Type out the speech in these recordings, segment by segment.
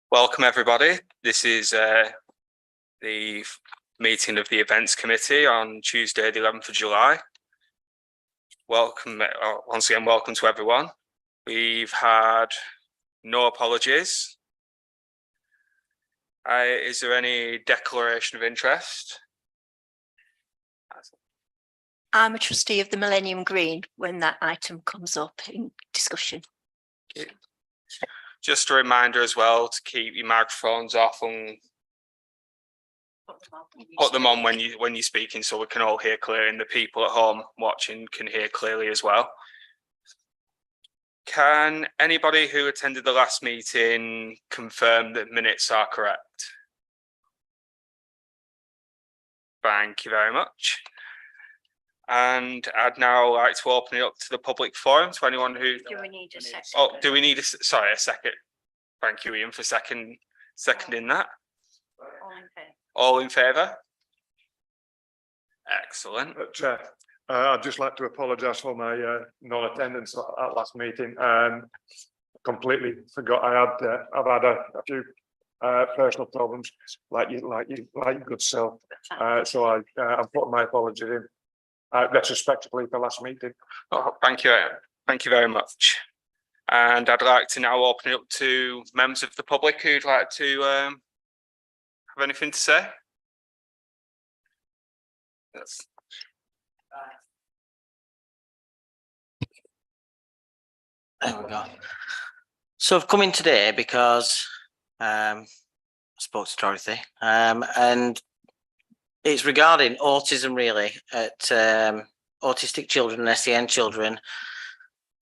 Welcome everybody. This is the meeting of the events committee on Tuesday the 11th of July. Welcome, once again, welcome to everyone. We've had no apologies. Is there any declaration of interest? I'm a trustee of the Millennium Green when that item comes up in discussion. Okay. Just a reminder as well to keep your microphones off and put them on when you're speaking, so we can all hear clearly, and the people at home watching can hear clearly as well. Can anybody who attended the last meeting confirm that minutes are correct? Thank you very much. And I'd now like to open it up to the public forum to anyone who. Do we need a second? Oh, do we need a second? Thank you, Ian, for seconding that. All in favour? Excellent. Chair, I'd just like to apologise for my non-attendance at last meeting. Completely forgot I've had a few personal problems, like good self. So I'm putting my apologies in retrospectively for last meeting. Oh, thank you very much. And I'd like to now open it up to members of the public who'd like to have anything to say. Yes. There we go. So I've come in today because I spoke to Dorothy, and it's regarding autism really at autistic children and SEN children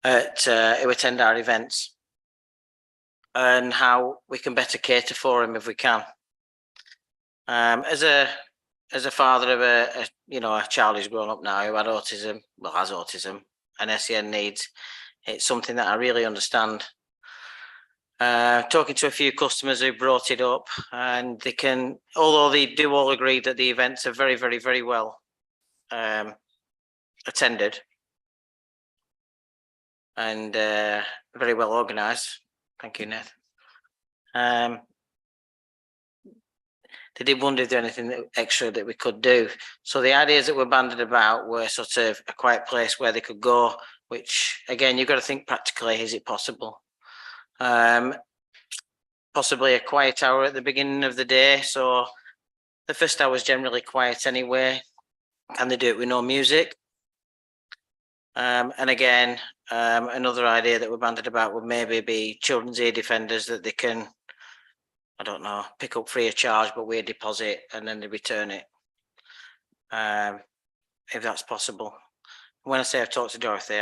who attend our events, and how we can better cater for them if we can. As a father of a child who's grown up now who had autism, well, has autism and SEN needs, it's something that I really understand. Talking to a few customers who brought it up, and they can, although they do all agree that the events are very, very, very well attended and very well organised. Thank you, Ned. They did wonder if there was anything extra that we could do. So the ideas that were banded about were sort of a quiet place where they could go, which again, you've got to think practically, is it possible? Possibly a quiet hour at the beginning of the day. So the first hour is generally quiet anyway. Can they do it with no music? And again, another idea that we're banded about would maybe be children's ear defenders that they can, I don't know, pick up free of charge, but we deposit and then they return it, if that's possible. When I say I've talked to Dorothy,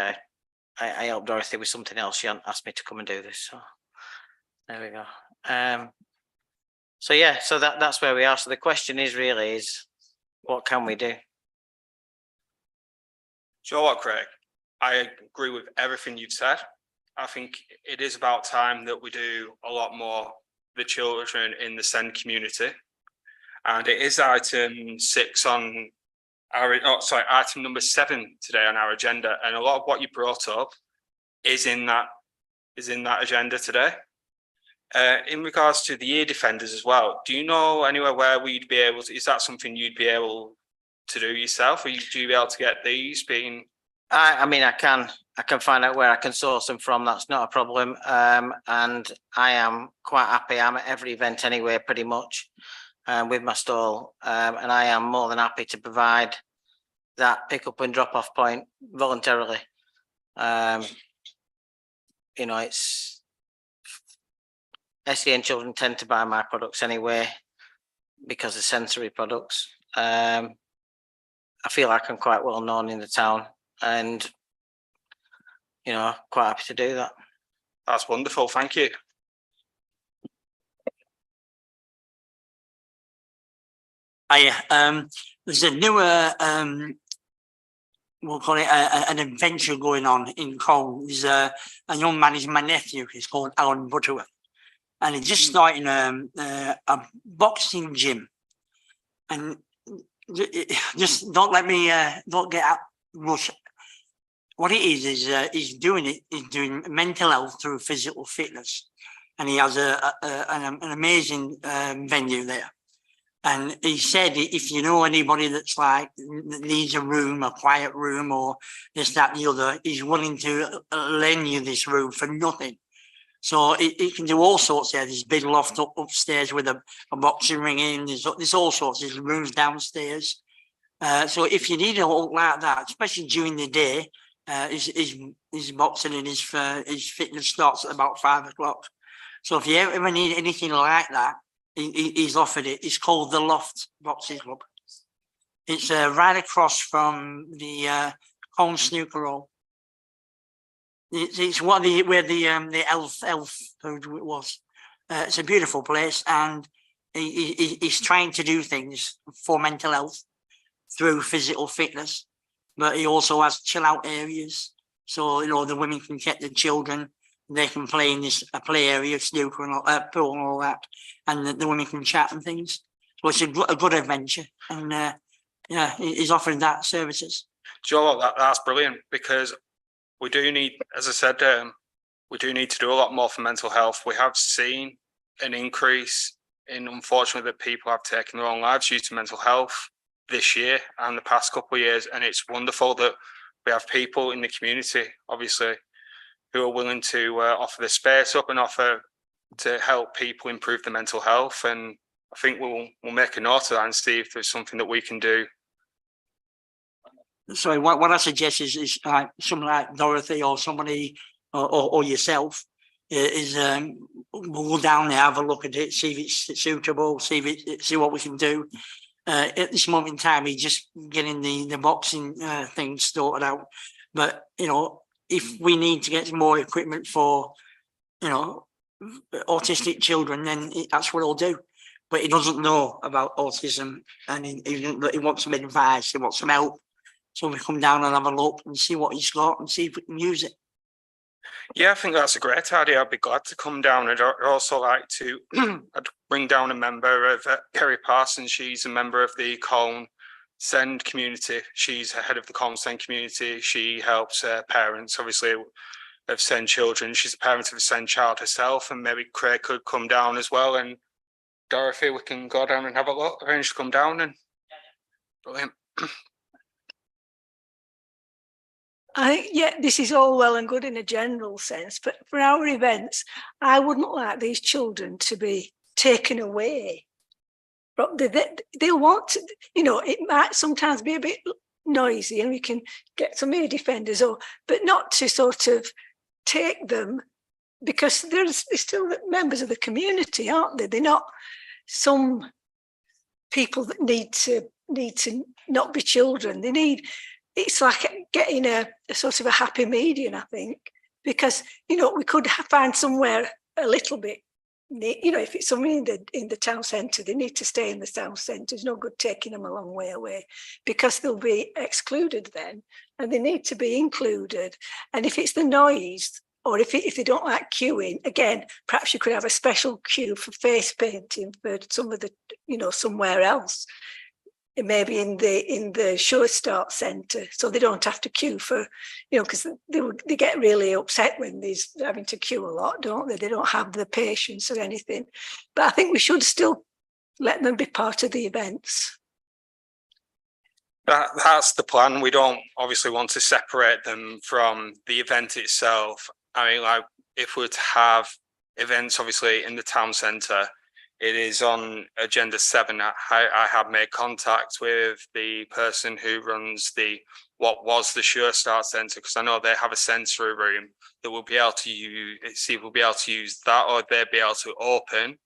I helped Dorothy with something else. She hadn't asked me to come and do this, so there we go. So yeah, so that's where we are. So the question is really what can we do? Do you know what, Craig? I agree with everything you've said. I think it is about time that we do a lot more for the children in the SEN community. And it is item 6 on our, item number 7 today on our agenda. And a lot of what you brought up is in that agenda today. In regards to the ear defenders as well, do you know anywhere where we'd be able to, is that something you'd be able to do yourself, or would you be able to get these being? I mean, I can find out where I can source them from. That's not a problem. And I am quite happy. I'm at every event anyway, pretty much, with my stall. And I am more than happy to provide that pick up and drop off point voluntarily. It's SEN children tend to buy my products anyway because they're sensory products. I feel like I'm quite well known in the town, and quite happy to do that. That's wonderful, thank you. There's a newer we'll call it an adventure going on in Cole. There's a young man, he's my nephew, he's called Alan Butterworth, and he's just starting a boxing gym. And just don't let me don't get out rush. What it is he's doing mental health through physical fitness. and he has an amazing venue there. And he said, if you know anybody that's like that needs a room, a quiet room, or this, that, and the other, he's willing to lend you this room for nothing. So it can do all sorts there. There's a big loft upstairs with a boxing ring in. There's all sorts. There's rooms downstairs. So if you need a hall like that, especially during the day, his boxing and his fitness starts at about 5 o'clock. So if you ever need anything like that, he's offered it. It's called the Loft Boxing Club. It's right across from the Colne Snooker Hall. It's where the elf food was. It's a beautiful place, and he's trying to do things for mental health through physical fitness, but he also has chill out areas. So, you know, the women can get the children, they can play in this play area, snooker and all, pool and all that, and the women can chat and things. So it's a good adventure, and yeah, he's offering that services. Do you know what? That's brilliant, because we do need, as I said, we do need to do a lot more for mental health. We have seen an increase in, unfortunately, that people have taken their own lives due to mental health this year and the past couple of years. And it's wonderful that we have people in the community, obviously, who are willing to offer the space up and offer to help people improve their mental health. And I think we'll make a note of that and see if there's something that we can do. So what I suggest is like someone like Dorothy or somebody or yourself is we'll go down there, have a look at it, see if it's suitable, see what we can do. At this moment in time, he's just getting the boxing thing sorted out. But you know, if we need to get more equipment for, you know, autistic children, then that's what he'll do. But he doesn't know about autism, and he wants some advice, he wants some help. So we come down and have a look and see what he's got and see if we can use it. Yeah, I think that's a great idea. I'd be glad to come down. I'd also like to I'd bring down a member of Kerry Parsons. She's a member of the Colne Send community. She's head of the Colne Send community. She helps parents, obviously, of Send children. She's a parent of a Send child herself, and maybe Craig could come down as well. And Dorothy, we can go down and have a look. Arrange to come down and brilliant. Yeah, this is all well and good in a general sense, but for our events, I wouldn't like these children to be taken away. But they'll want to, you know, it might sometimes be a bit noisy and we can get some ear defenders, but not to sort of take them, because they're still members of the community, aren't they? They're not some people that need to not be children. It's like getting a sort of a happy medium, I think, because, you know, we could find somewhere a little bit, you know, if it's somewhere in the town centre, they need to stay in the town centre. It's no good taking them a long way away, because they'll be excluded then, and they need to be included. And if it's the noise, or if they don't like queuing, again, perhaps you could have a special queue for face painting for some of the, you know, somewhere else. Maybe in the Sure Start Centre, so they don't have to queue for, you know, because they get really upset when they're having to queue a lot, don't they? They don't have the patience or anything. But I think we should still let them be part of the events. That's the plan. We don't obviously want to separate them from the event itself. I mean, like, if we were to have events, obviously, in the town centre, it is on agenda 7. I have made contact with the person who runs what was the Sure Start Centre, because I know they have a sensory room that we'll be able to use. See if we'll be able to use that, or they'll be able to open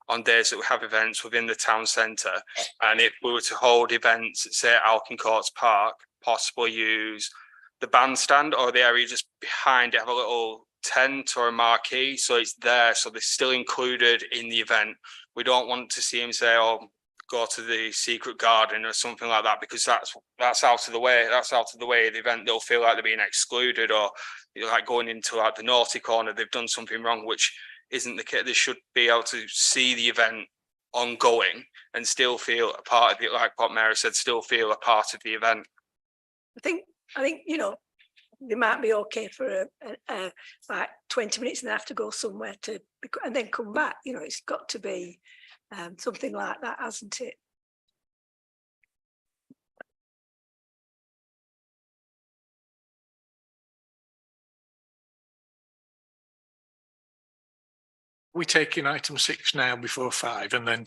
on days that we have events within the town centre. And if we were to hold events, say at Alkin Courts Park, possibly use the bandstand or the area just behind it, have a little tent or a marquee, so it's there, so they're still included in the event. We don't want to see him say, "Oh, go to the secret garden" or something like that, because that's out of the way. That's out of the way of the event. They'll feel like they're being excluded, or, you know, like going into like the naughty corner. They've done something wrong, which isn't the case. They should be able to see the event ongoing and still feel a part of it. Like what Mary said, still feel a part of the event. I think, you know, they might be okay for like 20 minutes and they have to go somewhere and then come back. You know, it's got to be something like that, hasn't it? We taking item 6 now before 5 and then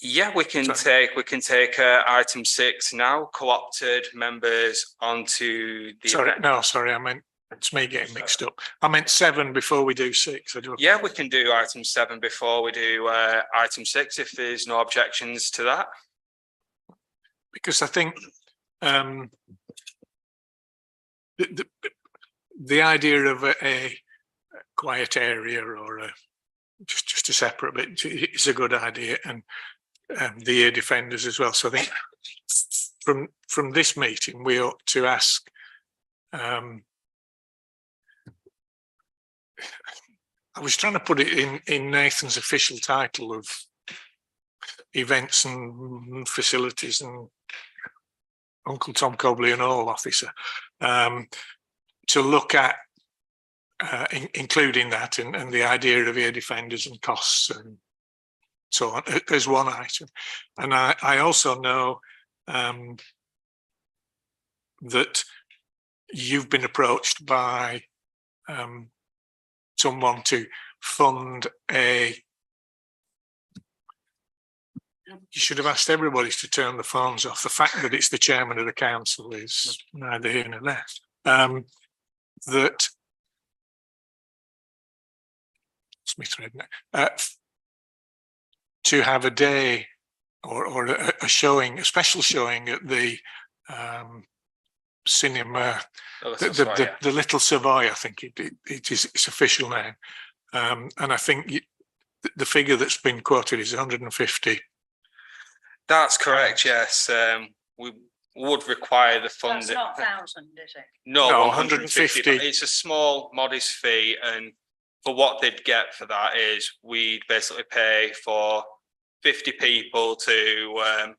Yeah, we can Sorry. take item 6 now, co-opted members onto the sorry, event. no, sorry, I meant it's me getting mixed up. I meant 7 before we do 6. I do. Yeah, we can do item 7 before we do item 6 if there's no objections to that. Because I think the idea of a quiet area or just a separate bit is a good idea, and the ear defenders as well. So I think from this meeting we ought to ask I was trying to put it in Nathan's official title of events and facilities and Uncle Tom Cobley and all officer, to look at including that and the idea of ear defenders and costs and so on as one item. And I also know that you've been approached by someone to fund you should have asked everybody to turn the phones off. The fact that it's the chairman of the council is neither here nor there. That it's my thread now. To have a day or a showing, a special showing at the cinema, the Little Savoy, I think it is its official name. And I think the figure that's been quoted is 150. That's correct, yes. We would require the funding. That's not 1,000, is it? No, No, 150. 150. It's a small, modest fee, and for what they'd get for that is we'd basically pay for 50 people to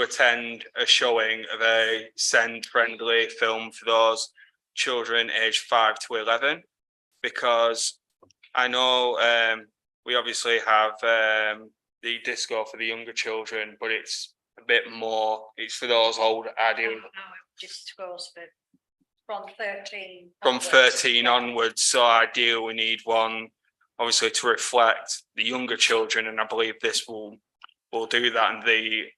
attend a showing of a SEND-friendly film for those children aged 5 to 11. Because I know we obviously have the disco for the younger children, but it's a bit more. It's for those old, ideal. Just goes from 13. From 13 onwards, so ideal. We need one, obviously, to reflect the younger children, and I believe this will do that. And the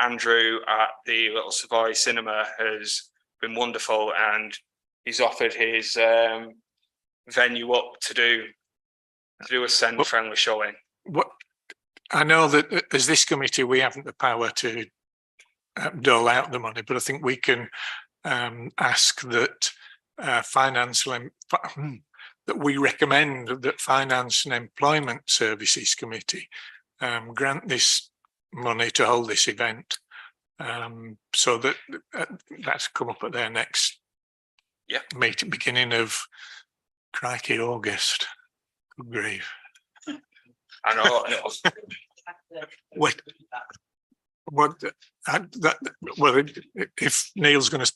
Andrew at the Little Savoy Cinema has been wonderful, and he's offered his venue up to do a SEND-friendly showing. What I know that as this committee, we haven't the power to dole out the money, but I think we can ask that that we recommend that Finance and Employment Services Committee grant this money to hold this event, so that that's come up at their next meeting, beginning of crikey August. Good grief. I know. Wait, what? Well, if Neil's going to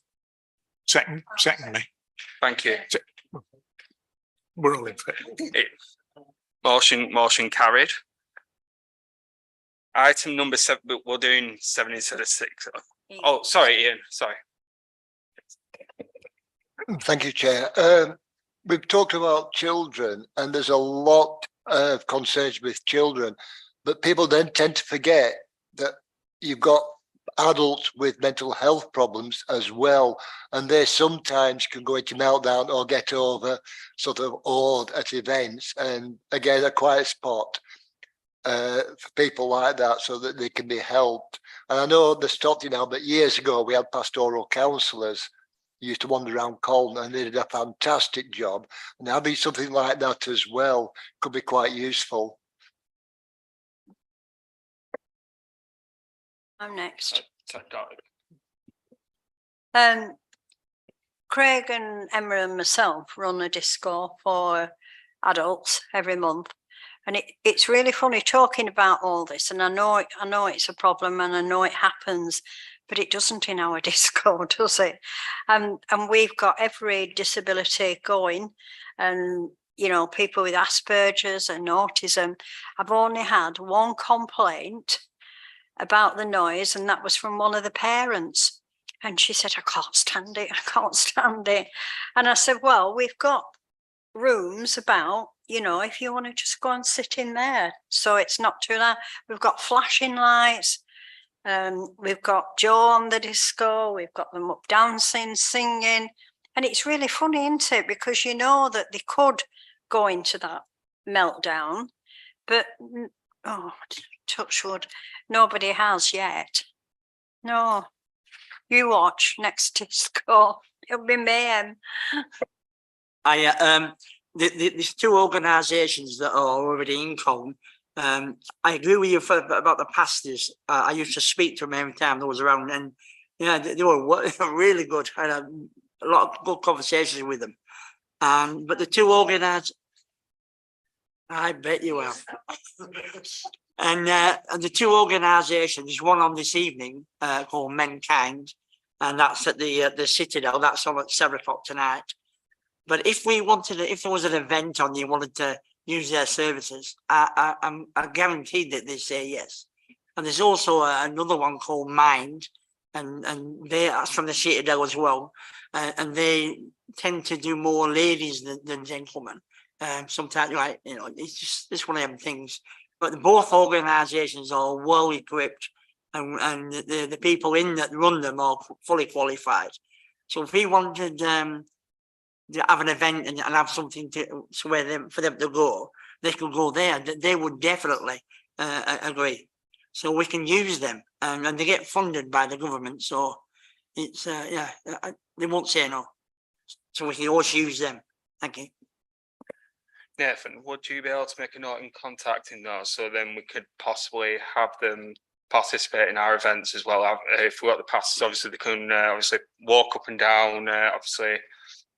second me, Thank you. we're all in favour. Motion carried. Item number 7. We're doing 7 instead of 6. Oh, sorry, Ian. Sorry. Thank you, Chair. We've talked about children, and there's a lot of concerns with children, but people then tend to forget that you've got adults with mental health problems as well, and they sometimes can go into meltdown or get over sort of awed at events, and again a quiet spot for people like that so that they can be helped. And I know they stopped it now, but years ago we had pastoral counsellors who used to wander around Colne, and they did a fantastic job, and having something like that as well could be quite useful. I'm next. Sorry. Craig and Emma and myself run a disco for adults every month, and it's really funny talking about all this. And I know it's a problem, and I know it happens, but it doesn't in our disco, does it? And we've got every disability going, and you know, people with Asperger's and autism. I've only had one complaint about the noise, and that was from one of the parents. And she said, I can't stand it, I can't stand it. And I said, well, we've got rooms about, you know, if you want to just go and sit in there. So it's not too loud. We've got flashing lights. We've got Joe on the disco. We've got them up dancing, singing. And it's really funny, isn't it? Because you know that they could go into that meltdown, but oh, touch wood, nobody has yet. No, you watch next disco, it'll be mayhem. There's two organisations that are already in Colne. I agree with you about the pastors. I used to speak to them every time I was around, and yeah, they were really good. I had a lot of good conversations with them. But the two organisations, I bet you will. And the two organisations, there's one on this evening called Menkind, and that's at the Citadel. That's on at 7 o'clock tonight. But if we wanted, if there was an event on, you wanted to use their services, I'm guaranteed that they say yes. And there's also another one called Mind, and that's from the Citadel as well, and they tend to do more ladies than gentlemen. Sometimes, right, you know, it's one of them things. But both organisations are well equipped, and the people in that run them are fully qualified. So if we wanted to have an event and have something for them to go, they could go there. They would definitely agree. So we can use them, and they get funded by the government. So it's yeah, they won't say no. So we can always use them. Thank you. Nathan, would you be able to make a note in contacting those, so then we could possibly have them participate in our events as well? If we've got the passes, obviously they can obviously walk up and down, obviously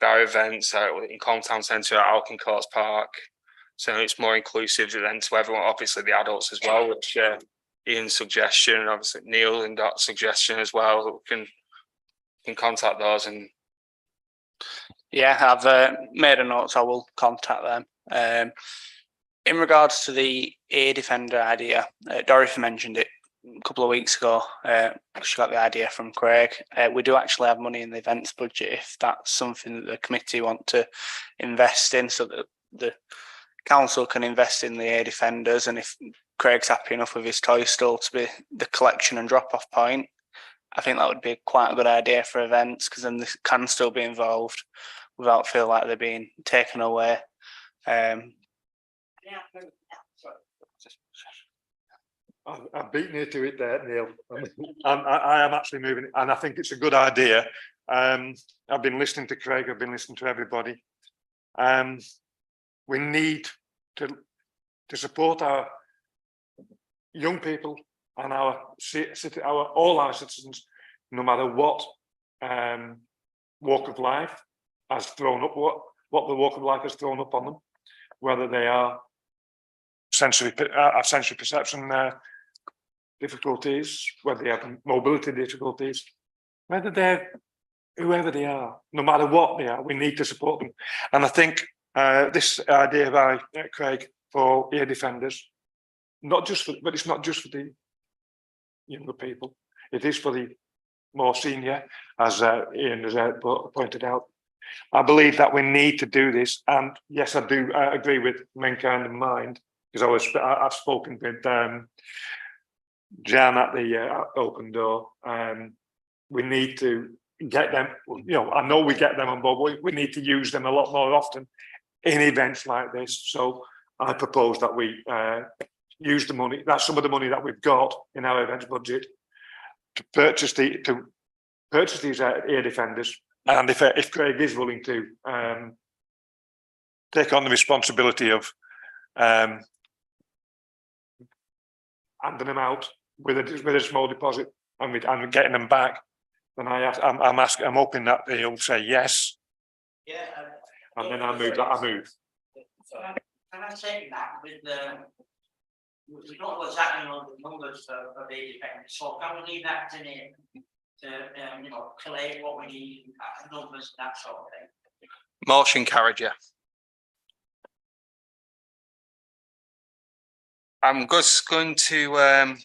our events in Colne Town Centre at Alkin Courts Park. So it's more inclusive then to everyone, obviously the adults as well, which Ian's suggestion, and obviously Neil and Dot's suggestion as well. We can contact those. And yeah, I've made a note, so I will contact them. In regards to the ear defender idea, Dorothy mentioned it a couple of weeks ago. She got the idea from Craig. We do actually have money in the events budget if that's something that the committee want to invest in, so that the council can invest in the ear defenders. And if Craig's happy enough with his toy store to be the collection and drop-off point, I think that would be quite a good idea for events, because then they can still be involved without feeling like they're being taken away. I've beaten you to it there, Neil. I am actually moving it, and I think it's a good idea. I've been listening to Craig, I've been listening to everybody. We need to support our young people and all our citizens, no matter what walk of life has thrown up, what the walk of life has thrown up on them, whether they are sensory perception difficulties, whether they have mobility difficulties, whether they're whoever they are, no matter what they are, we need to support them. And I think this idea by Craig for ear defenders, but it's not just for the younger people, it is for the more senior, as Ian has pointed out. I believe that we need to do this, and yes, I do agree with Menkind and Mind, because I've spoken with Jan at the Open Door. We need to get them, you know, I know we get them on board, we need to use them a lot more often in events like this. So I propose that we use the money, that's some of the money that we've got in our events budget, to purchase these ear defenders. And if Craig is willing to take on the responsibility of handing them out with a small deposit and getting them back, then I'm hoping that he'll say yes. Yeah. And then I move. Can I say that we don't know what's happening on the numbers of the defenders, so can we leave that to Nick? to, collate what we need, numbers, that sort of thing. Motion carried, yeah. I'm just going to I'm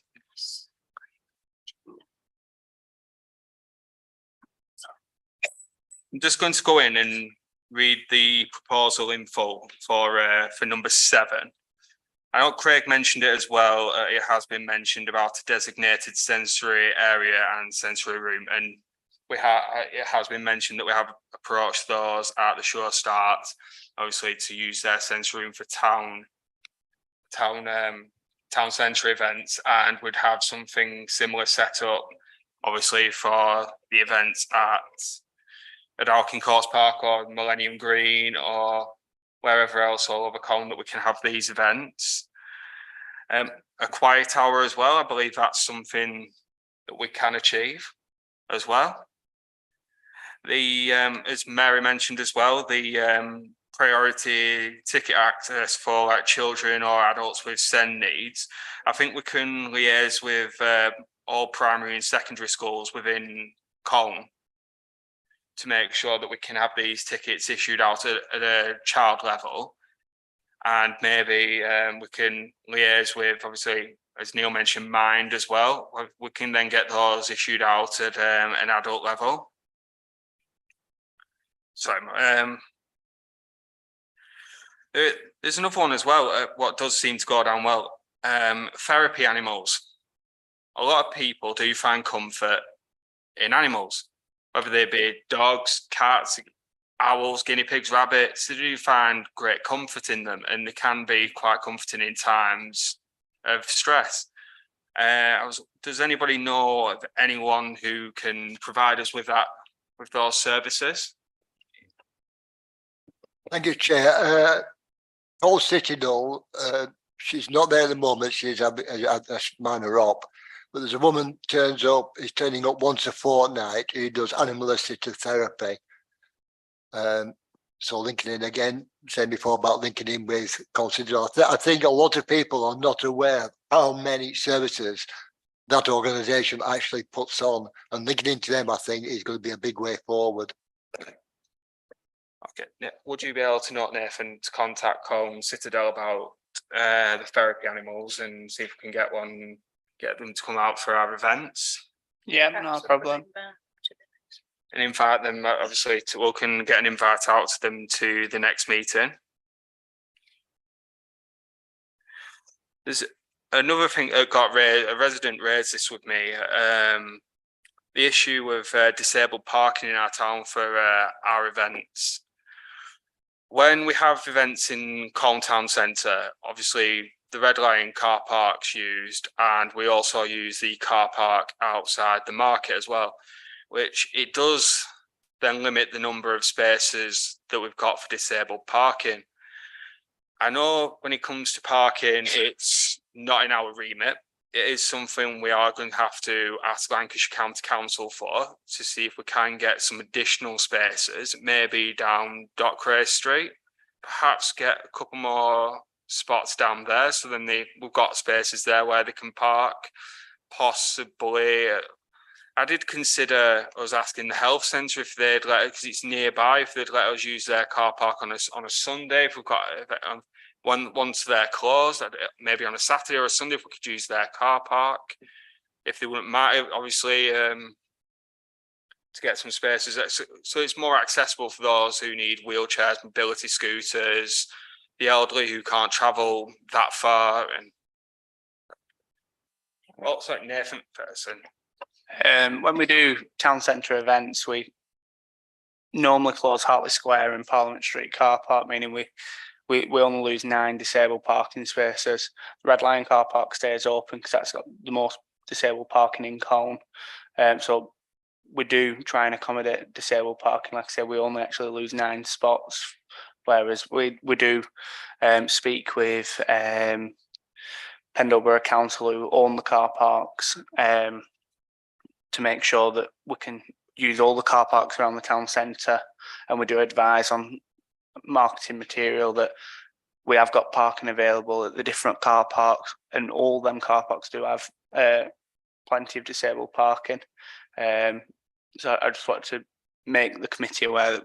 just going to go in and read the proposal in full for number 7. I know Craig mentioned it as well. It has been mentioned about a designated sensory area and sensory room, and it has been mentioned that we have approached those at the show start, obviously to use their sensory room for town centre events, and would have something similar set up, obviously for the events at Alkin Courts Park or Millennium Green or wherever else all over Colne that we can have these events. A quiet hour as well, I believe that's something that we can achieve as well. As Mary mentioned as well, the priority ticket access for like children or adults with SEND needs. I think we can liaise with all primary and secondary schools within Colne to make sure that we can have these tickets issued out at a child level. And maybe we can liaise with, obviously, as Neil mentioned, Mind as well. We can then get those issued out at an adult level. Sorry, there's another one as well, what does seem to go down well. Therapy animals. A lot of people do find comfort in animals, whether they be dogs, cats, owls, guinea pigs, rabbits. They do find great comfort in them, and they can be quite comforting in times of stress. Does anybody know of anyone who can provide us with those services? Thank you, Chair. Paul Citadel, she's not there at the moment. She's had a minor op. But there's a woman is turning up once a fortnight who does animal assisted therapy. So linking in again, saying before about linking in with Citadel. I think a lot of people are not aware of how many services that organisation actually puts on, and linking into them, I think, is going to be a big way forward. Okay, would you be able to note, Nathan, to contact Colne Citadel about the therapy animals and see if we can get them to come out for our events? Yeah, no problem. And invite them, obviously, we can get an invite out to them to the next meeting. There's another thing that got raised, a resident raised this with me, the issue of disabled parking in our town for our events. When we have events in Colne Town Centre, obviously the Red Lion car park's used, and we also use the car park outside the market as well, which it does then limit the number of spaces that we've got for disabled parking. I know when it comes to parking, it's not in our remit. It is something we are going to have to ask Lancashire County Council for, to see if we can get some additional spaces, maybe down Dockrae Street, perhaps get a couple more spots down there, so then we've got spaces there where they can park. Possibly, I did consider us asking the health centre if they'd let us, because it's nearby, if they'd let us use their car park on a Sunday, if we've got once they're closed, maybe on a Saturday or a Sunday, if we could use their car park, if they wouldn't mind, obviously, to get some spaces. So it's more accessible for those who need wheelchairs, mobility scooters, the elderly who can't travel that far. And also Nathan person. When we do town centre events, we normally close Hartley Square and Parliament Street car park, meaning we only lose 9 disabled parking spaces. The Red Lion car park stays open because that's got the most disabled parking in Colne. So we do try and accommodate disabled parking. Like I said, we only actually lose 9 spots, whereas we do speak with Pendle Borough Council, who own the car parks, to make sure that we can use all the car parks around the town centre, and we do advise on marketing material that we have got parking available at the different car parks, and all them car parks do have plenty of disabled parking. So I just wanted to make the committee aware that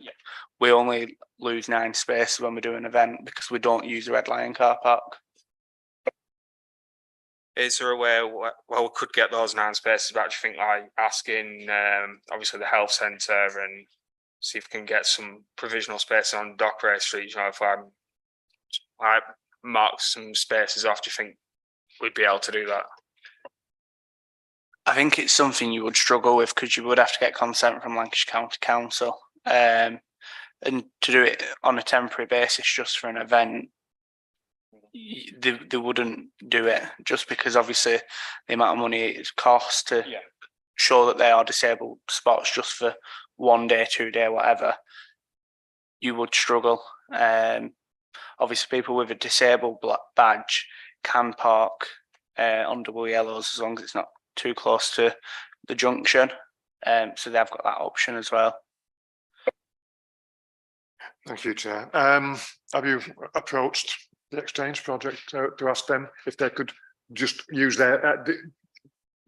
we only lose 9 spaces when we do an event because we don't use the Red Lion car park. Is there a way, well, we could get those 9 spaces back? Do you think, like asking, obviously the health centre and see if we can get some provisional space on Dockeray Street? You know, if I mark some spaces off, do you think we'd be able to do that? I think it's something you would struggle with because you would have to get consent from Lancashire County Council. And to do it on a temporary basis just for an event, they wouldn't do it, just because obviously the amount of money it costs to show that they are disabled spots just for 1 day, 2 day, whatever. You would struggle. Obviously people with a disabled badge can park on double yellows as long as it's not too close to the junction. So they've got that option as well. Thank you, Chair. Have you approached the Exchange project to ask them if they could just use their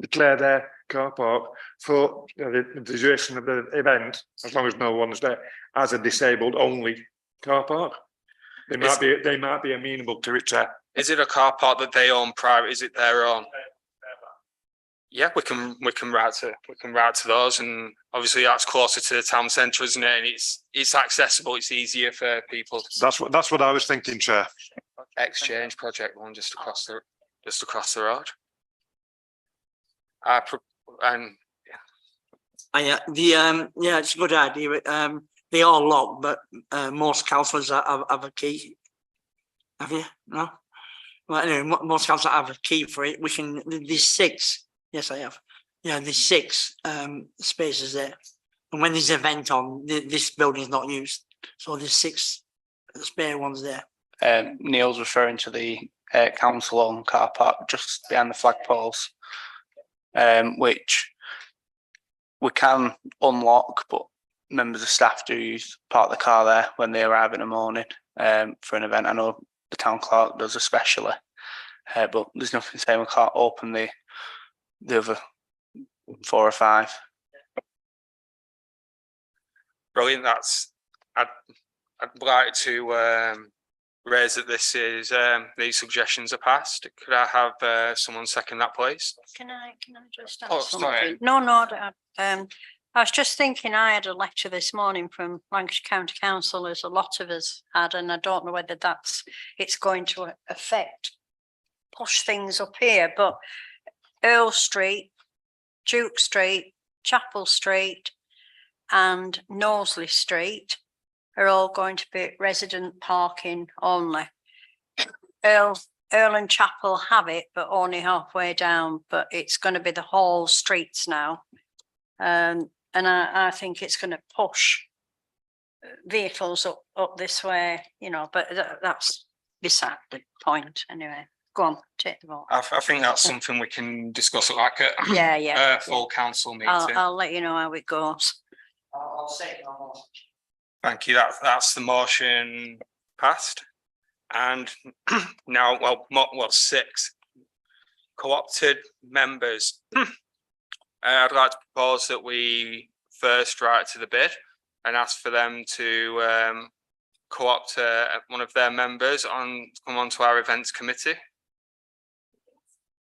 declare their car park for the duration of the event, as long as no one's there, as a disabled only car park? They might be amenable to it, Chair. Is it a car park that they own private? Is it their own? Yeah, we can route to those, and obviously that's closer to the town centre, isn't it? And it's accessible. It's easier for people. That's what I was thinking, Chair. Exchange project one just across the road. It's a good idea. They are locked, but most councillors have a key. Have you? No. Well, anyway, most councillors have a key for it. There's 6. Yes, I have. Yeah, there's 6 spaces there, and when there's an event on, this building is not used, so there's 6 spare ones there. Neil's referring to the council-owned car park just behind the flagpoles, which we can unlock, but members of staff do park the car there when they arrive in the morning for an event. I know the town clerk does especially, but there's nothing saying we can't open the other 4 or 5. Brilliant. I'd like to raise that this is these suggestions are passed. Could I have someone second that, please? Can I just add something? something? No. I was just thinking, I had a lecture this morning from Lancashire County Council, as a lot of us had, and I don't know whether it's going to push things up here, but Earl Street, Duke Street, Chapel Street and Knowsley Street are all going to be resident parking only. Earl and Chapel have it, but only halfway down, but it's going to be the whole streets now. And I think it's going to push vehicles up this way, but that's beside the point anyway. Go on, take the vote. I think that's something we can discuss at like a full council meeting. I'll let you know how it goes. I'll say no more. Thank you. That's the motion passed. And now, 6 co-opted members. I'd like to propose that we first write to the bid and ask for them to co-opt one of their members to come onto our events committee.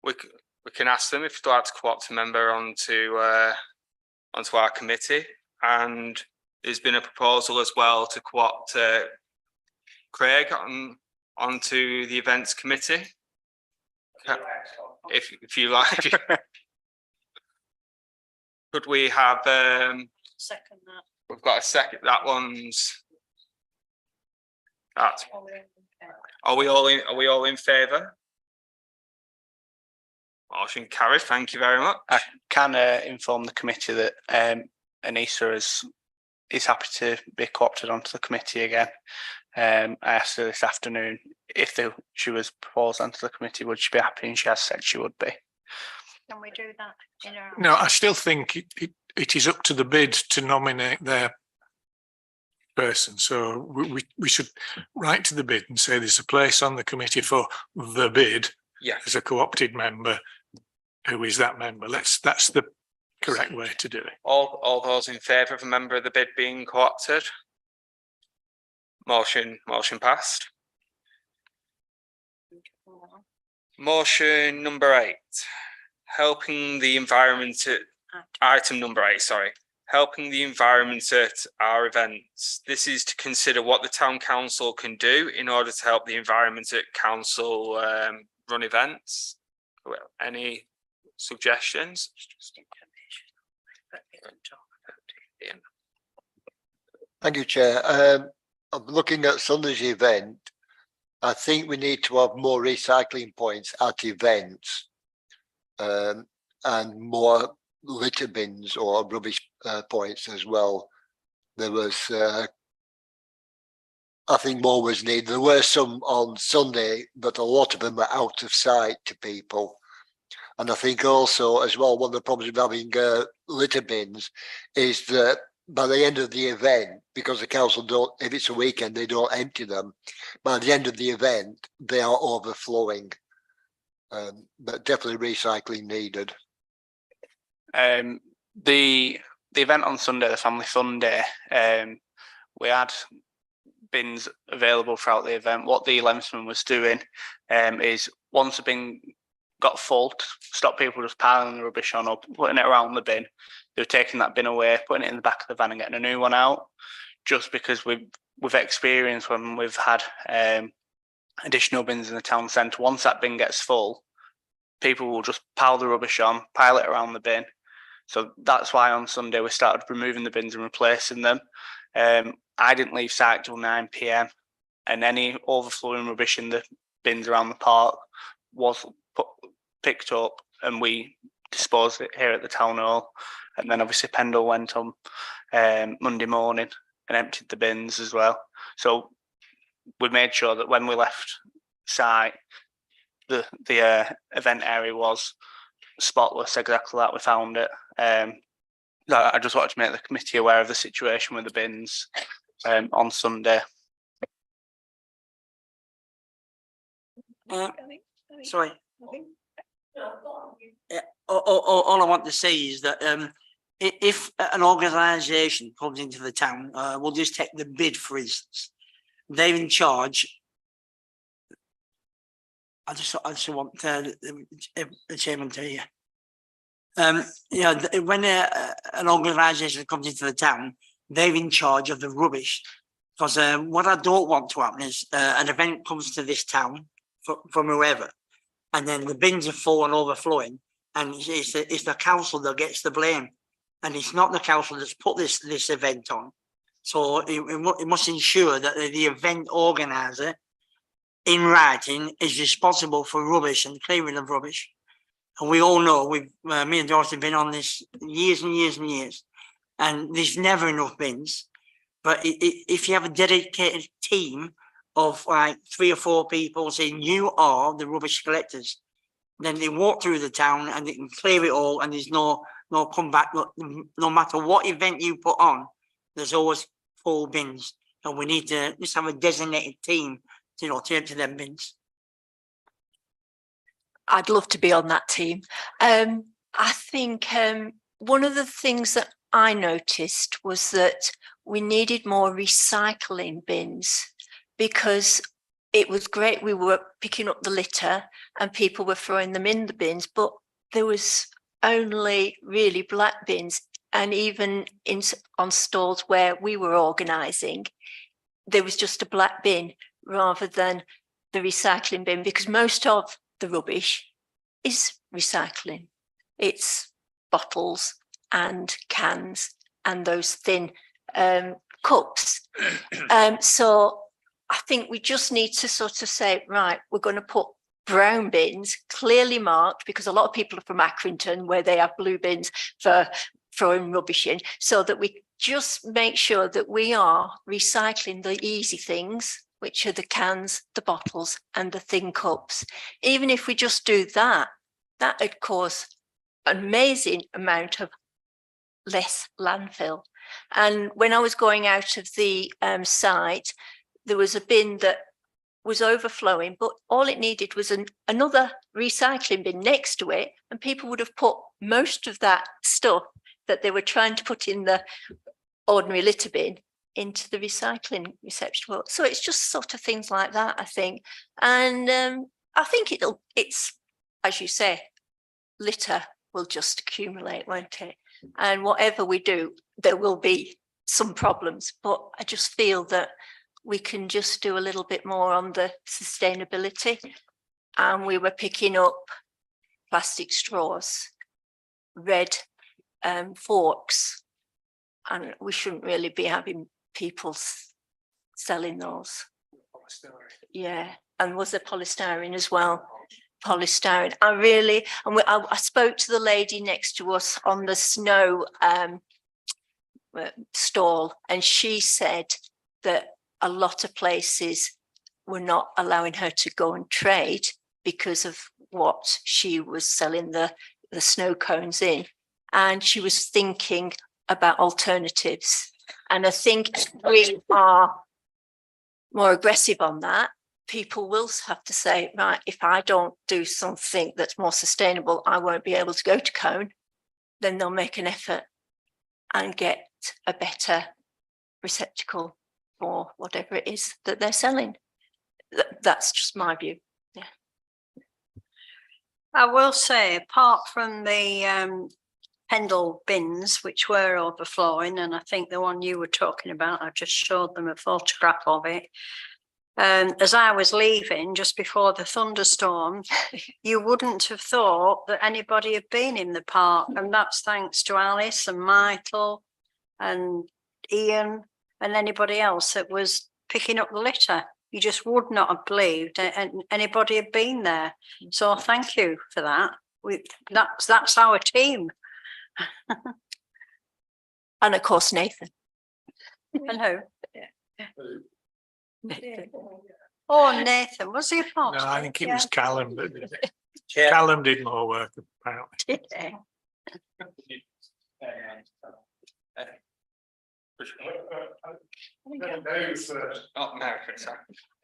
We can ask them if they'd like to co-opt a member onto our committee, and there's been a proposal as well to co-opt Craig onto the events committee. If you like. Could we have Second that. We've got a second. That one's that. Are we all in favour? Motion carried. Thank you very much. I can inform the committee that Anissa is happy to be co-opted onto the committee again. I asked her this afternoon if she was proposed onto the committee, would she be happy, and she has said she would be. Can we do that in our? No, I still think it is up to the bid to nominate their person. So we should write to the bid and say there's a place on the committee for the bid. Yeah. As a co-opted member. Who is that member? That's the correct way to do it. All those in favour of a member of the bid being co-opted? Motion passed. Motion number 8, helping the environment at item number 8, sorry. Helping the environment at our events. This is to consider what the town council can do in order to help the environment at council run events. Well, any suggestions? Thank you, Chair. I'm looking at Sunday's event. I think we need to have more recycling points at events and more litter bins or rubbish points as well. There was, I think more was needed. There were some on Sunday, but a lot of them were out of sight to people. And I think also as well, one of the problems with having litter bins is that by the end of the event, because the council don't, if it's a weekend, they don't empty them. By the end of the event, they are overflowing. But definitely recycling needed. The event on Sunday, the Family Fun Day, we had bins available throughout the event. What the Lensman was doing is once a bin got full, to stop people just piling the rubbish on up, putting it around the bin. They were taking that bin away, putting it in the back of the van and getting a new one out. Just because we've experienced when we've had additional bins in the town centre, once that bin gets full, people will just pile the rubbish on, pile it around the bin. So that's why on Sunday we started removing the bins and replacing them. I didn't leave site till 9 PM, and any overflowing rubbish in the bins around the park was picked up and we disposed it here at the town hall. And then obviously Pendle went on Monday morning and emptied the bins as well. So we made sure that when we left site, the event area was spotless, exactly like we found it. I just wanted to make the committee aware of the situation with the bins on Sunday. Sorry. All I want to say is that if an organisation comes into the town, we'll just take the bid for instance. They're in charge. I just want the chairman to hear. When an organisation comes into the town, they're in charge of the rubbish. Because what I don't want to happen is an event comes to this town from whoever, and then the bins are full and overflowing, and it's the council that gets the blame, and it's not the council that's put this event on. So it must ensure that the event organiser, in writing, is responsible for rubbish and clearing of rubbish. And we all know, me and Dorothy have been on this years and years and years, and there's never enough bins. But if you have a dedicated team of like 3 or 4 people saying you are the rubbish collectors, then they walk through the town and they can clear it all, and there's no comeback. No matter what event you put on, there's always full bins, and we need to just have a designated team to empty them bins. I'd love to be on that team. I think one of the things that I noticed was that we needed more recycling bins, because it was great. We were picking up the litter and people were throwing them in the bins, but there was only really black bins. And even on stalls where we were organising, there was just a black bin rather than the recycling bin, because most of the rubbish is recycling. It's bottles and cans and those thin cups. So I think we just need to sort of say, right, we're going to put brown bins clearly marked, because a lot of people are from Accrington where they have blue bins for throwing rubbish in, so that we just make sure that we are recycling the easy things, which are the cans, the bottles and the thin cups. Even if we just do that, that would cause an amazing amount of less landfill. And when I was going out of the site, there was a bin that was overflowing, but all it needed was another recycling bin next to it, and people would have put most of that stuff that they were trying to put in the ordinary litter bin into the recycling receptacle. So it's just sort of things like that, I think. And I think it's, as you say, litter will just accumulate, won't it? And whatever we do, there will be some problems, but I just feel that we can just do a little bit more on the sustainability. And we were picking up plastic straws, red forks, and we shouldn't really be having people selling those. Yeah, and was there polystyrene as well? Polystyrene. I spoke to the lady next to us on the snow stall, and she said that a lot of places were not allowing her to go and trade because of what she was selling the snow cones in. And she was thinking about alternatives. And I think if we are more aggressive on that, people will have to say, right, if I don't do something that's more sustainable, I won't be able to go to Cone. Then they'll make an effort and get a better receptacle for whatever it is that they're selling. That's just my view. Yeah. I will say, apart from the Pendle bins, which were overflowing, and I think the one you were talking about, I just showed them a photograph of it. As I was leaving just before the thunderstorm, you wouldn't have thought that anybody had been in the park, and that's thanks to Alice and Michael and Ian and anybody else that was picking up the litter. You just would not have believed anybody had been there. So thank you for that. That's our team. And of course, Nathan. And who? Nathan. Oh, Nathan, was he a part? No, I think it was Callum that did it. Chair. Callum did more work apparently. Did he?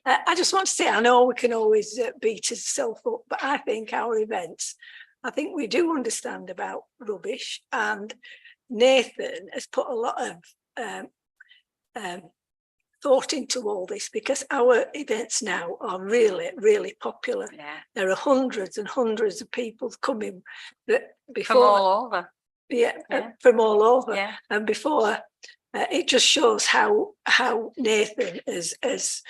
I just want to say, I know we can always beat ourselves up, but I think our events, I think we do understand about rubbish, and Nathan has put a lot of thought into all this, because our events now are really, really popular. Yeah. There are hundreds and hundreds of people coming that before. From all over. Yeah, Yeah. from all over. Yeah. And before, it just shows how Nathan has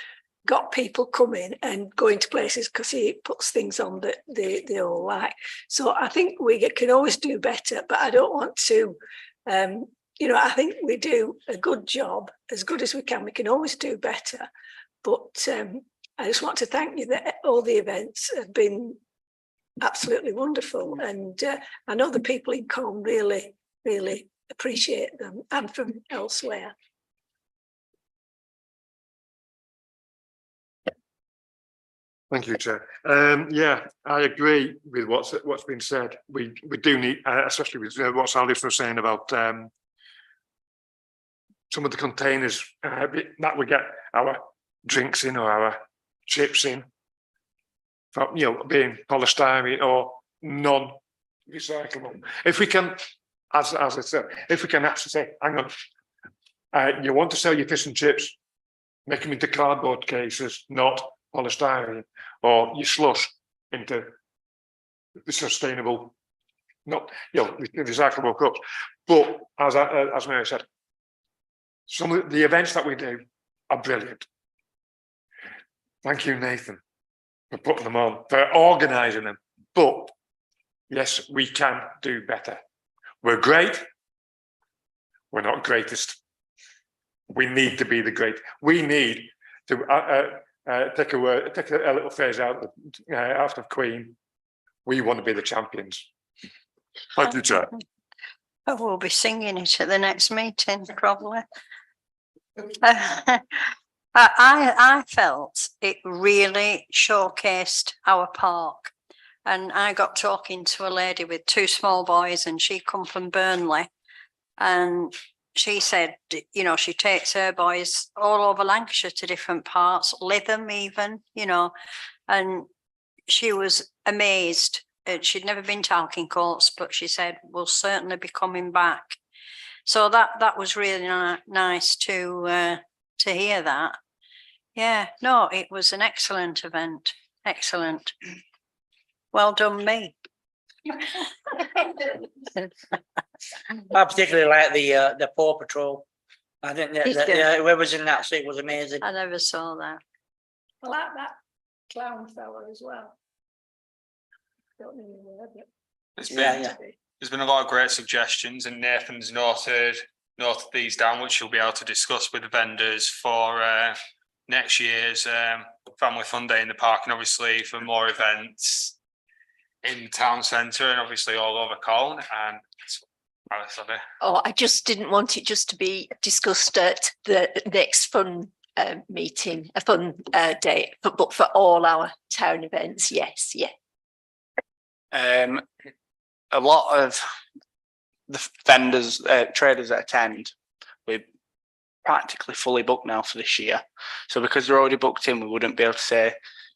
got people coming and going to places because he puts things on that they all like. So I think we can always do better, but I don't want to, I think we do a good job, as good as we can. We can always do better. But I just want to thank you that all the events have been absolutely wonderful. And I know the people in Colne really, really appreciate them, and from elsewhere. Thank you, Chair. Yeah, I agree with what's been said. We do need, especially with what Alice was saying about some of the containers that we get our drinks in or our chips in, from, being polystyrene or non-recyclable. If we can, as I said, if we can actually say, hang on, you want to sell your fish and chips, make them into cardboard cases, not polystyrene, or you slush into the sustainable, not recyclable cups. But as Mary said, some of the events that we do are brilliant. Thank you, Nathan, for putting them on, for organising them. But yes, we can do better. We're great. We're not greatest. We need to be the great. We need to take a little phrase out of Queen. We want to be the champions. Thank you, Chair. Oh, we'll be singing it at the next meeting, probably. I felt it really showcased our park. And I got talking to a lady with two small boys, and she come from Burnley. And she said, you know, she takes her boys all over Lancashire to different parts, Lytham even, you know, and she was amazed. She'd never been to Alkin Courts, but she said, we'll certainly be coming back. So that was really nice to hear that. Yeah, no, it was an excellent event. Excellent. Well done, me. I particularly like the Paw Patrol. I think It's that good. whoever's in that suit was amazing. I never saw that. I like that clown fella as well. Don't know the word, but There's Yeah, been, yeah. there's been a lot of great suggestions, and Nathan's noted these down, which you'll be able to discuss with the vendors for next year's Family Fun Day in the park, and obviously for more events in the town centre and obviously all over Colne. And Alice, have you? Oh, I just didn't want it just to be discussed at the next fun meeting, a fun day, but for all our town events, yes, yeah. A lot of the vendors, traders that attend, we're practically fully booked now for this year. So because they're already booked in, we wouldn't be able to say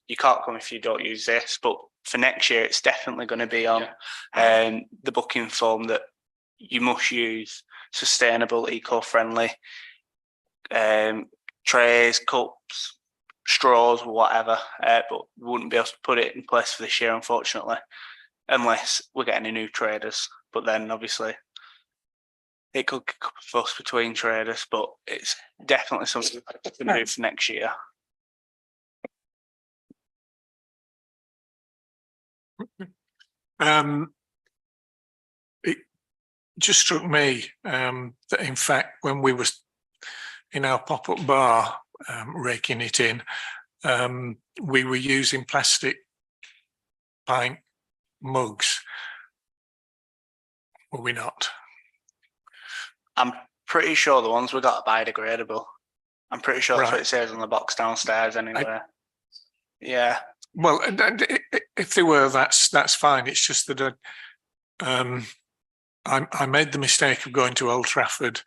you can't come if you don't use this. But for next year, it's definitely going to be on the booking form that you must use sustainable, eco-friendly trays, cups, straws, whatever. But we wouldn't be able to put it in place for this year, unfortunately, unless we get any new traders. But then obviously it could kick up a fuss between traders, but it's definitely something to do for next year. It just struck me that in fact, when we were in our pop-up bar raking it in, we were using plastic pint mugs. Were we not? I'm pretty sure the ones we got are biodegradable. I'm pretty sure that's what it says on the box downstairs anyway. Yeah. Well, if they were, that's fine. It's just that I made the mistake of going to Old Trafford,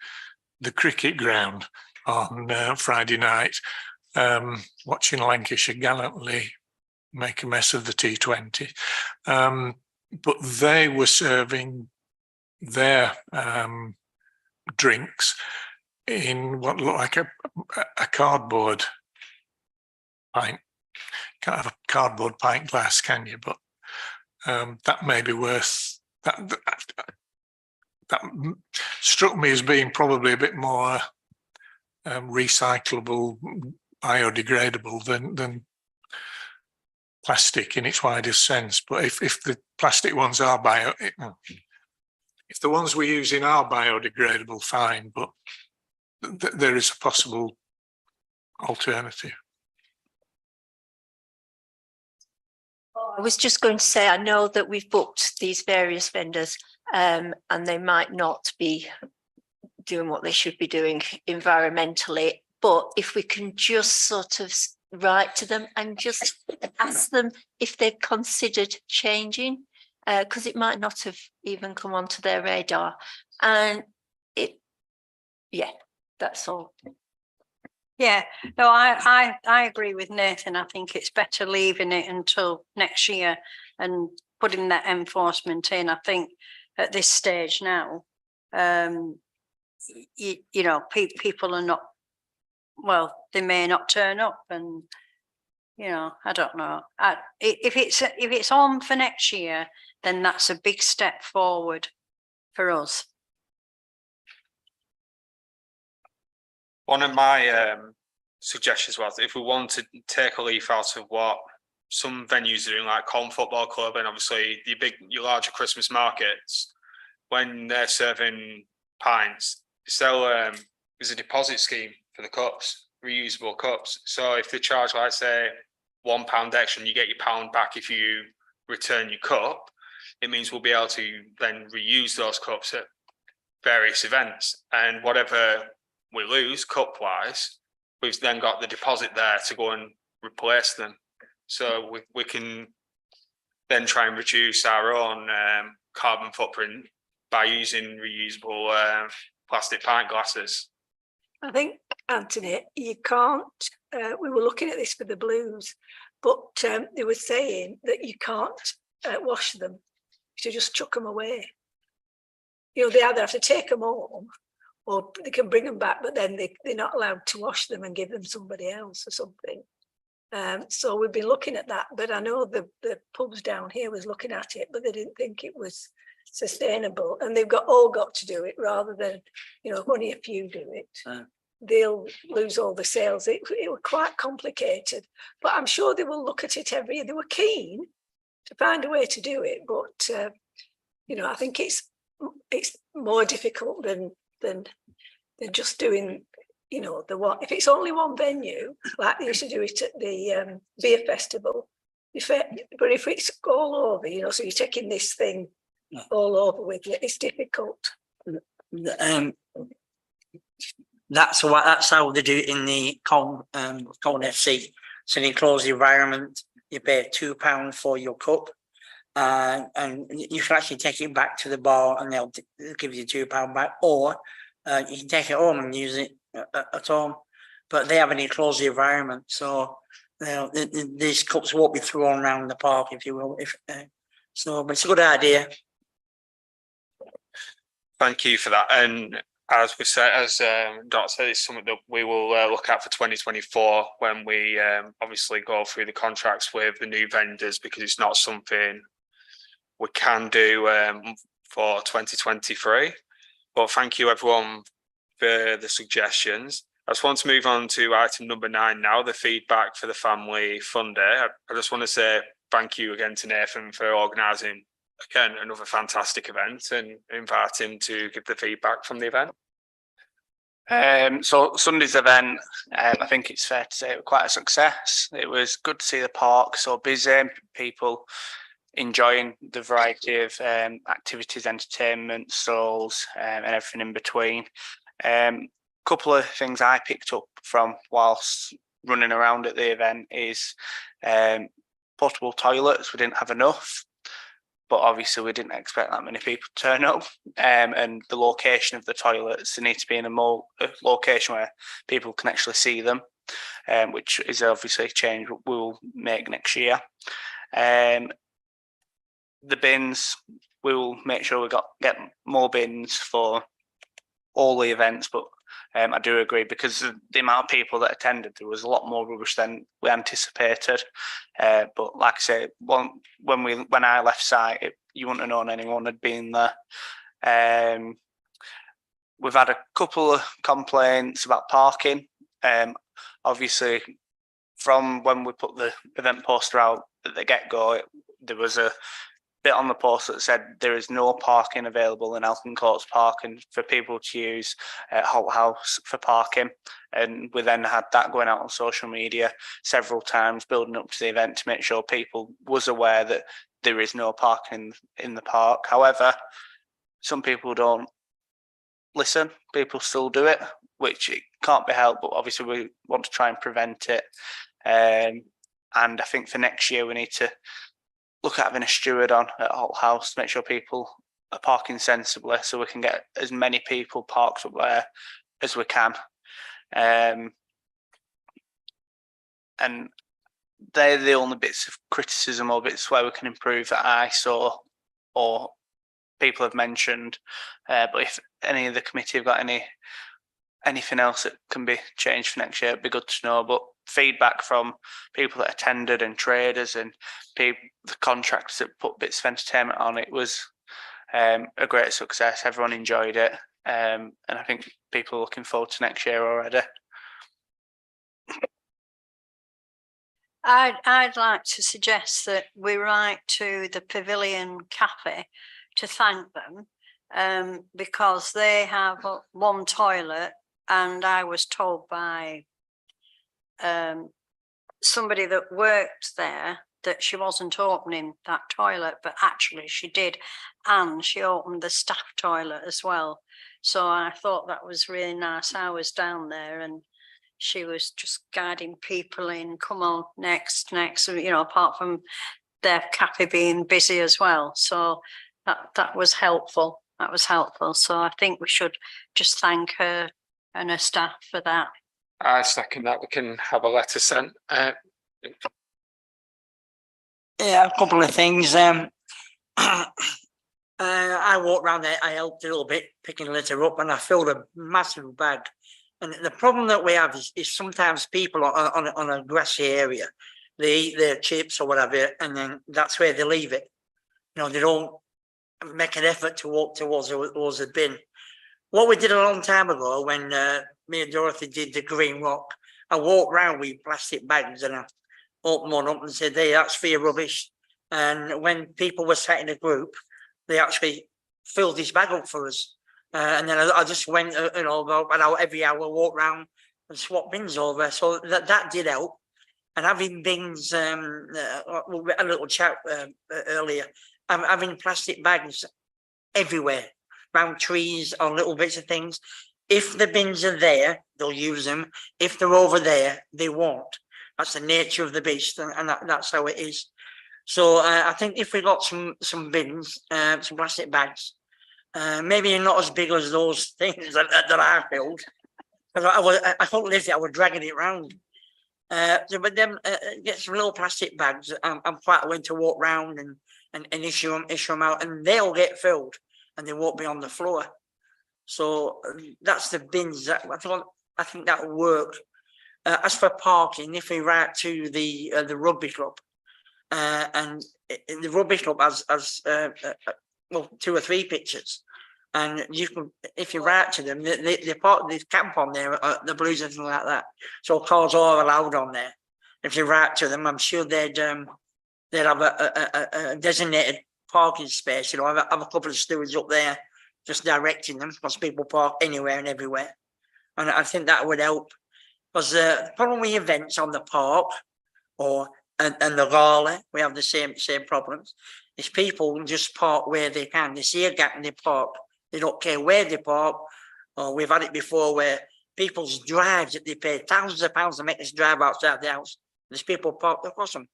the cricket ground, on Friday night, watching Lancashire gallantly make a mess of the T20. But they were serving their drinks in what looked like a cardboard pint. Can't have a cardboard pint glass, can you? But that may be worth that. That struck me as being probably a bit more recyclable, biodegradable than plastic in its widest sense. But if the plastic ones are if the ones we use in are biodegradable, fine. But there is a possible alternative. I was just going to say, I know that we've booked these various vendors and they might not be doing what they should be doing environmentally, but if we can just sort of write to them and just ask them if they've considered changing, because it might not have even come onto their radar. And that's all. Yeah, no, I agree with Nathan. I think it's better leaving it until next year and putting that enforcement in. I think at this stage now, you know, people are not, well, they may not turn up, and you know, I don't know. If it's on for next year, then that's a big step forward for us. One of my suggestions was, if we want to take a leaf out of what some venues are doing, like Colne Football Club, and obviously your larger Christmas markets, when they're serving pints, there's a deposit scheme for the cups, reusable cups. So if they charge, like say, £1 extra, and you get your £1 back if you return your cup, it means we'll be able to then reuse those cups at various events, and whatever we lose cup wise, we've then got the deposit there to go and replace them. So we can then try and reduce our own carbon footprint by using reusable plastic pint glasses. I think, Anthony, you can't, we were looking at this for the blues, but they were saying that you can't wash them. You should just chuck them away. You know, they either have to take them home or they can bring them back, but then they're not allowed to wash them and give them somebody else or something. So we've been looking at that, but I know the pubs down here was looking at it, but they didn't think it was sustainable, and they've all got to do it rather than, you know, only a few do it. They'll lose all the sales. It was quite complicated, but I'm sure they will look at it every year. They were keen to find a way to do it, but you know, I think it's more difficult than just doing, you know, the one. If it's only one venue, like they used to do it at the beer festival, but if it's all over, you know, so you're taking this thing all over with you, it's difficult. That's how they do it in the Colne FC. So in enclosed environment, you pay £2 for your cup, and you can actually take it back to the bar, and they'll give you £2 back, or you can take it home and use it at home. But they have an enclosed environment, so you know, these cups won't be thrown around the park, if you will. But it's a good idea. Thank you for that. And as we said, as Dot said, it's something that we will look at for 2024 when we obviously go through the contracts with the new vendors, because it's not something we can do for 2023. But thank you everyone for the suggestions. I just want to move on to item number 9 now, the feedback for the Family Fun Day. I just want to say thank you again to Nathan for organising, again, another fantastic event, and invite him to give the feedback from the event. So Sunday's event, I think it's fair to say it was quite a success. It was good to see the park so busy, people enjoying the variety of activities, entertainment, stalls, and everything in between. Couple of things I picked up from whilst running around at the event is portable toilets. We didn't have enough, but obviously we didn't expect that many people to turn up. And the location of the toilets, they need to be in a location where people can actually see them, which is obviously a change we will make next year. The bins, we will make sure we get more bins for all the events, but I do agree, because of the amount of people that attended, there was a lot more rubbish than we anticipated. But like I say, when I left site, you wouldn't have known anyone had been there. We've had a couple of complaints about parking. Obviously, from when we put the event poster out at the get-go, there was a bit on the post that said there is no parking available in Elkin Courts Park, and for people to use Holt House for parking. And we then had that going out on social media several times building up to the event to make sure people was aware that there is no parking in the park. However, some people don't listen. People still do it, which it can't be helped, but obviously we want to try and prevent it. And I think for next year we need to look at having a steward on at Holt House to make sure people are parking sensibly, so we can get as many people parked up there as we can. And they're the only bits of criticism or bits where we can improve that I saw or people have mentioned. But if any of the committee have got anything else that can be changed for next year, it'd be good to know. But feedback from people that attended and traders and the contractors that put bits of entertainment on it was a great success. Everyone enjoyed it, and I think people are looking forward to next year already. I'd like to suggest that we write to the Pavilion Cafe to thank them, because they have one toilet, and I was told by somebody that worked there that she wasn't opening that toilet, but actually she did, and she opened the staff toilet as well. So I thought that was really nice. I was down there and she was just guiding people in, come on, next, you know, apart from their cafe being busy as well. So that was helpful. That was helpful. So I think we should just thank her and her staff for that. I second that. We can have a letter sent. Yeah, a couple of things. I walked around there, I helped a little bit picking litter up, and I filled a massive bag. And the problem that we have is sometimes people on a grassy area, they eat their chips or whatever, and then that's where they leave it. You know, they don't make an effort to walk towards the bin. What we did a long time ago when me and Dorothy did the Green Rock, I walked around with plastic bags and I opened one up and said, hey, that's for your rubbish. And when people were sat in a group, they actually filled this bag up for us. And then I just went, you know, about every hour, walk around and swap bins over. So that did help. And having bins, we had a little chat earlier, having plastic bags everywhere, around trees or little bits of things. If the bins are there, they'll use them. If they're over there, they won't. That's the nature of the beast, and that's how it is. So I think if we got some bins, some plastic bags, maybe not as big as those things that I filled, because I couldn't lift it. I was dragging it around. So, but then get some little plastic bags. I'm quite willing to walk around and issue them out, and they'll get filled, and they won't be on the floor. So that's the bins. I think that will work. As for parking, if we write to the rugby club, and the rugby club has well 2 or 3 pictures, and you can, if you write to them, they park, they camp on there, the Blues and things like that. So cars are allowed on there. If you write to them, I'm sure they'd have a designated parking space. You know, have a couple of stewards up there just directing them, because people park anywhere and everywhere, and I think that would help. Because the problem with events on the park and the gala, we have the same problems. Is people just park where they can. They see a gap and they park. They don't care where they park. Or we've had it before where people's drives that they pay thousands of pounds to make this drive outside the house. There's people parked across them.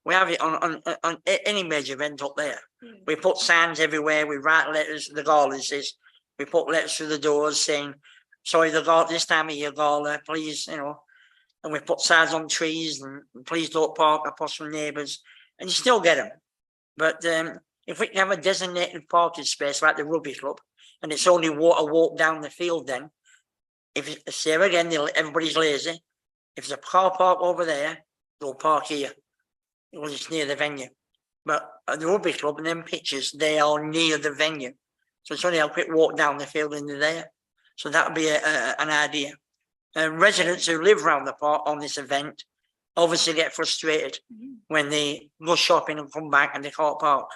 We have it on any major event up there. We put signs everywhere. We write letters. The gala says, we put letters through the doors saying, sorry, the gala, this time of year gala, please, you know, and we put signs on trees and please don't park across from neighbours, and you still get them. But if we can have a designated parking space like the rugby club, and it's only a walk down the field, then if say again, everybody's lazy. If there's a car park over there, they'll park here because it's near the venue. But at the rugby club and them pitches, they are near the venue, so it's only a quick walk down the field into there. So that would be an idea. Residents who live around the park on this event obviously get frustrated when they go shopping and come back and they can't park.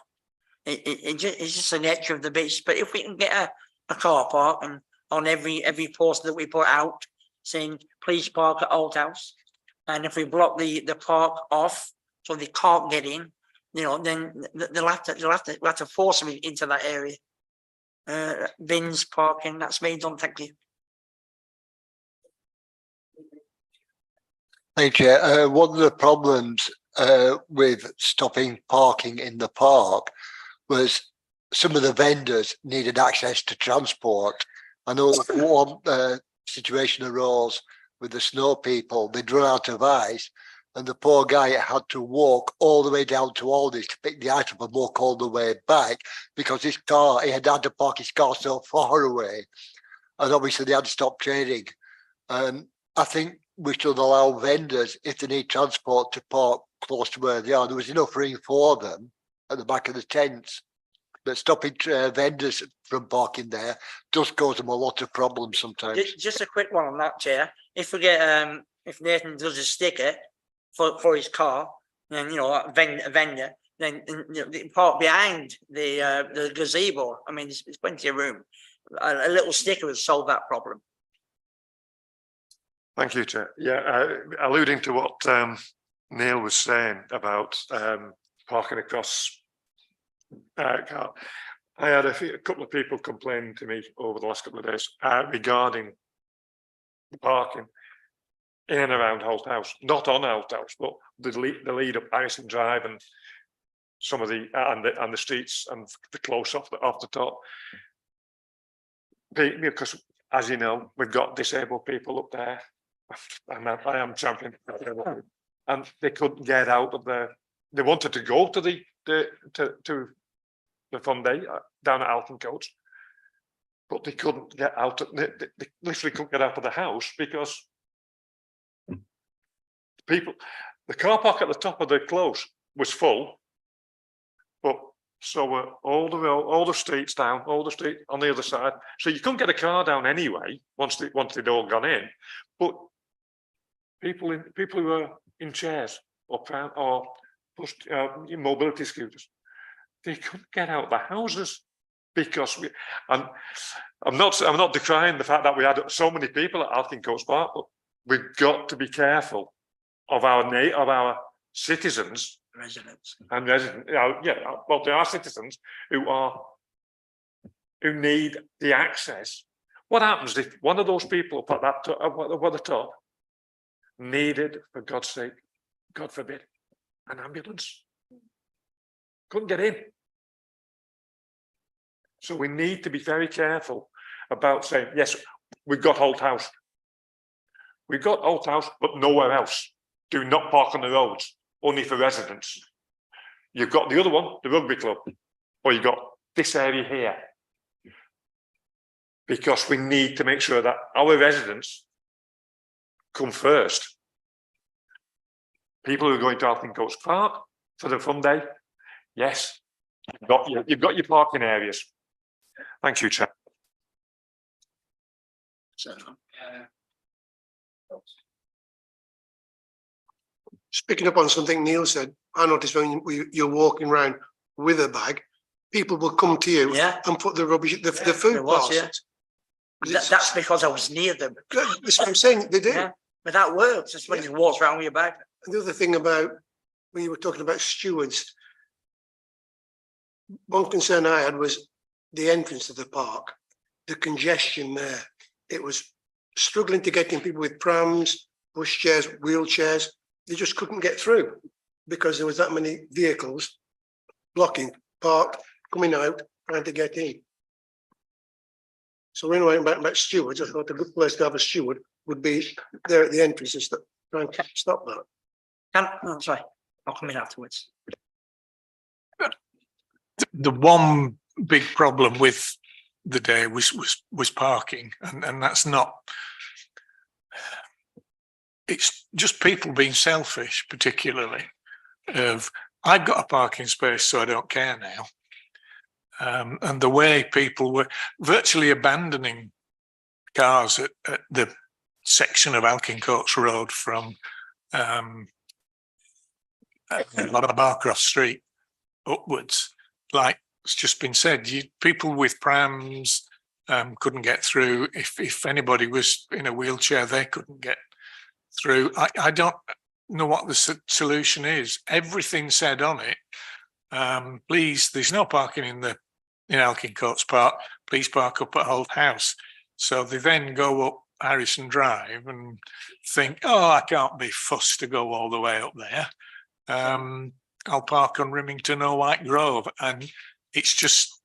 It's just the nature of the beast. But if we can get a car park and on every poster that we put out saying please park at Old House, and if we block the park off so they can't get in, you know, then they'll have to force them into that area. Bins, parking, that's me done. Thank you. Thank you. One of the problems with stopping parking in the park was some of the vendors needed access to transport. I know one situation arose with the snow people. They'd run out of ice, and the poor guy had to walk all the way down to Aldi's to pick the ice up and walk all the way back because his car, he had to park his car so far away. And obviously they had to stop trading. And I think we should allow vendors, if they need transport, to park close to where they are. There was enough room for them at the back of the tents. But stopping vendors from parking there does cause them a lot of problems sometimes. Just a quick one on that, Chair. If we get if Nathan does a sticker for his car, then you know a vendor, then you know, they park behind the gazebo. I mean, there's plenty of room. A little sticker would solve that problem. Thank you, Chair. Yeah, alluding to what Neil was saying about parking across car. I had a couple of people complaining to me over the last couple of days regarding the parking in and around Holt House, not on Holt House, but the lead up Harrison Drive and some of the and the streets and the close off the top. because as you know, we've got disabled people up there. And I am champion. And they couldn't get out of they wanted to go to the fun day down at Alton Coach, but they couldn't get out. They literally couldn't get out of the house because the car park at the top of the close was full, but so were all the streets down, all the street on the other side. So you couldn't get a car down anyway once they'd all gone in. But people who were in chairs or pushed mobility scooters, they couldn't get out of the houses because and I'm not decrying the fact that we had so many people at Alton Coach Park, but we've got to be careful of our citizens, Residents. and residents. Well, there are citizens who need the access. What happens if one of those people up at the top needed, for God's sake, God forbid, an ambulance? Couldn't get in. So we need to be very careful about saying, yes, we've got Holt House. We've got Holt House, but nowhere else. Do not park on the roads, only for residents. You've got the other one, the rugby club, or you've got this area here. Because we need to make sure that our residents come first. People who are going to Alton Coach Park for the fun day, yes, you've got your parking areas. Thank you, Chair. Picking up on something Neil said, I noticed when you're walking around with a bag, people will come to you and put the rubbish, the food parcels. That's because I was near them. That's what I'm saying, they do. Yeah, but that works. It's when you walk around with your bag. And the other thing about, when you were talking about stewards, one concern I had was the entrance to the park, the congestion there. It was struggling to get in, people with prams, pushchairs, wheelchairs. They just couldn't get through because there was that many vehicles blocking, parked, coming out, trying to get in. So when I went back about stewards, I thought a good place to have a steward would be there at the entrances to try and stop that. Sorry, I'll come in afterwards. The one big problem with the day was parking, and that's not. It's just people being selfish, particularly. I've got a parking space, so I don't care now. And the way people were virtually abandoning cars at the section of Alton Coach Road from Barcroft Street upwards, like it's just been said, people with prams couldn't get through. If anybody was in a wheelchair, they couldn't get through. I don't know what the solution is. Everything said on it, please, there's no parking in Alton Coach Park, please park up at Holt House. So they then go up Harrison Drive and think, oh, I can't be fussed to go all the way up there. I'll park on Rimington or White Grove. And it's just,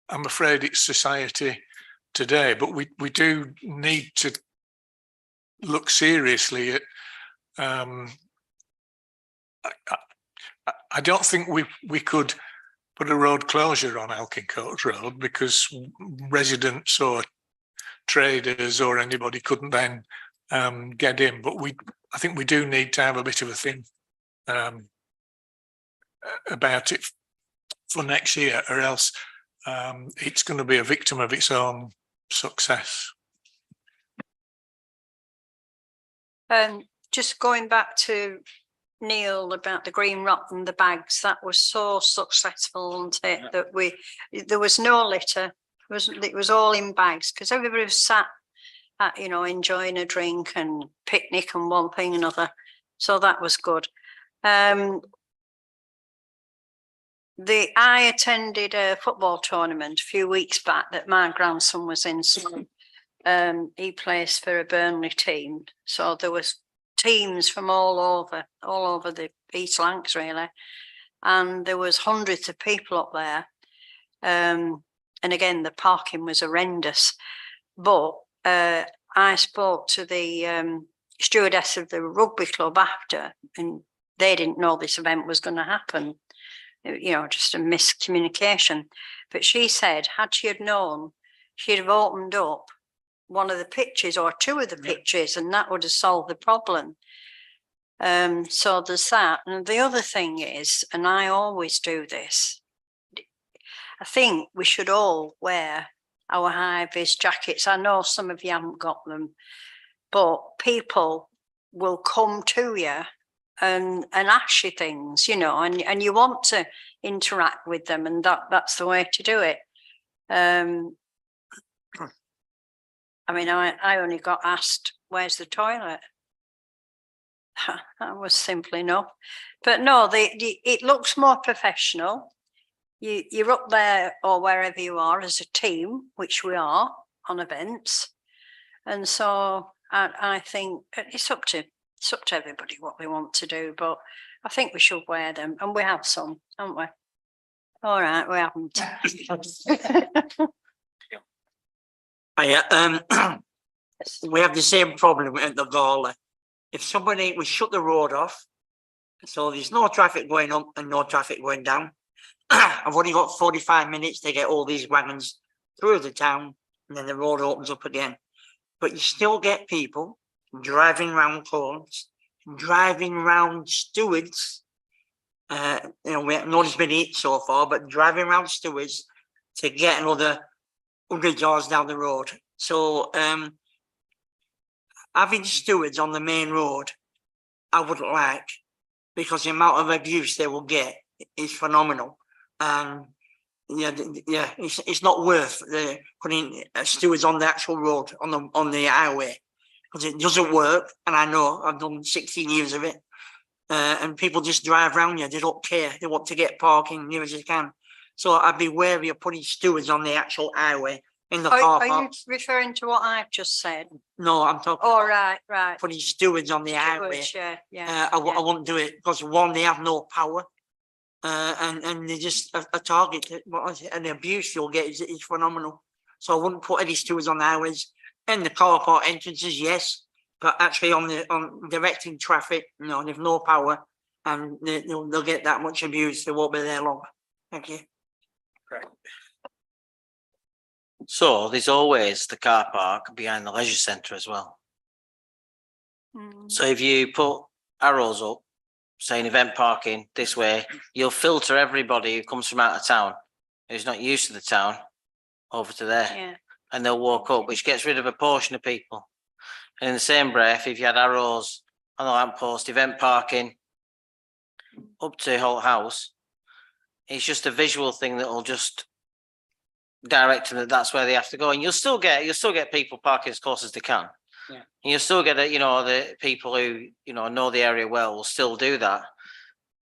I'm afraid it's society today, but we do need to look seriously at I don't think we could put a road closure on Alton Coach Road because residents or traders or anybody couldn't then get in. But I think we do need to have a bit of a thing about it for next year, or else it's going to be a victim of its own success. Just going back to Neil about the green rock and the bags, that was so successful, wasn't it? That there was no litter. It was all in bags because everybody was sat at, enjoying a drink and picnic and one thing and another. So that was good. I attended a football tournament a few weeks back that my grandson was in. So he plays for a Burnley team. So there was teams from all over the East Lancs really, and there was hundreds of people up there. and again, the parking was horrendous. But I spoke to the stewardess of the rugby club after, and they didn't know this event was going to happen. You know, just a miscommunication. But she said, had she had known, she'd have opened up one of the pitches or two of the pitches, and that would have solved the problem. So there's that. And the other thing is, and I always do this, I think we should all wear our high-vis jackets. I know some of you haven't got them, but people will come to you and ask you things, you know, and you want to interact with them, and that's the way to do it. I mean, I only got asked, where's the toilet? That was simple enough. But no, it looks more professional. You're up there or wherever you are as a team, which we are on events. And so I think it's up to everybody what they want to do, but I think we should wear them, and we have some, haven't we? All right, we haven't. We have the same problem at the Gala. If we shut the road off, so there's no traffic going up and no traffic going down. I've only got 45 minutes to get all these wagons through the town, and then the road opens up again. But you still get people driving round corners, driving round stewards. You know, we haven't noticed been hit so far, but driving around stewards to get another 100 yards down the road. So having stewards on the main road, I wouldn't like, because the amount of abuse they will get is phenomenal. And it's not worth putting stewards on the actual road on the highway, because it doesn't work. And I know, I've done 16 years of it, and people just drive around you. They don't care. They want to get parking near as they can. So I'd be wary of putting stewards on the actual highway in the car Are you parks. referring to what I've just said? No, I'm talking Oh, right. putting stewards on the highway. Yeah. I wouldn't do it, because one, they have no power, and they just a target. And the abuse you'll get is phenomenal. So I wouldn't put any stewards on the highways. And the car park entrances, yes, but actually on directing traffic, no, they've no power, and they'll get that much abuse. They won't be there long. Thank you. Correct. So there's always the car park behind the leisure centre as well. So if you put arrows up saying event parking this way, you'll filter everybody who comes from out of town, who's not used to the town, over to there. Yeah. And they'll walk up, which gets rid of a portion of people. And in the same breath, if you had arrows on the lamppost, event parking up to Holt House, it's just a visual thing that will just direct them that that's where they have to go. And you'll still get people parking as close as they can. Yeah. And you'll still get the people who know the area well will still do that.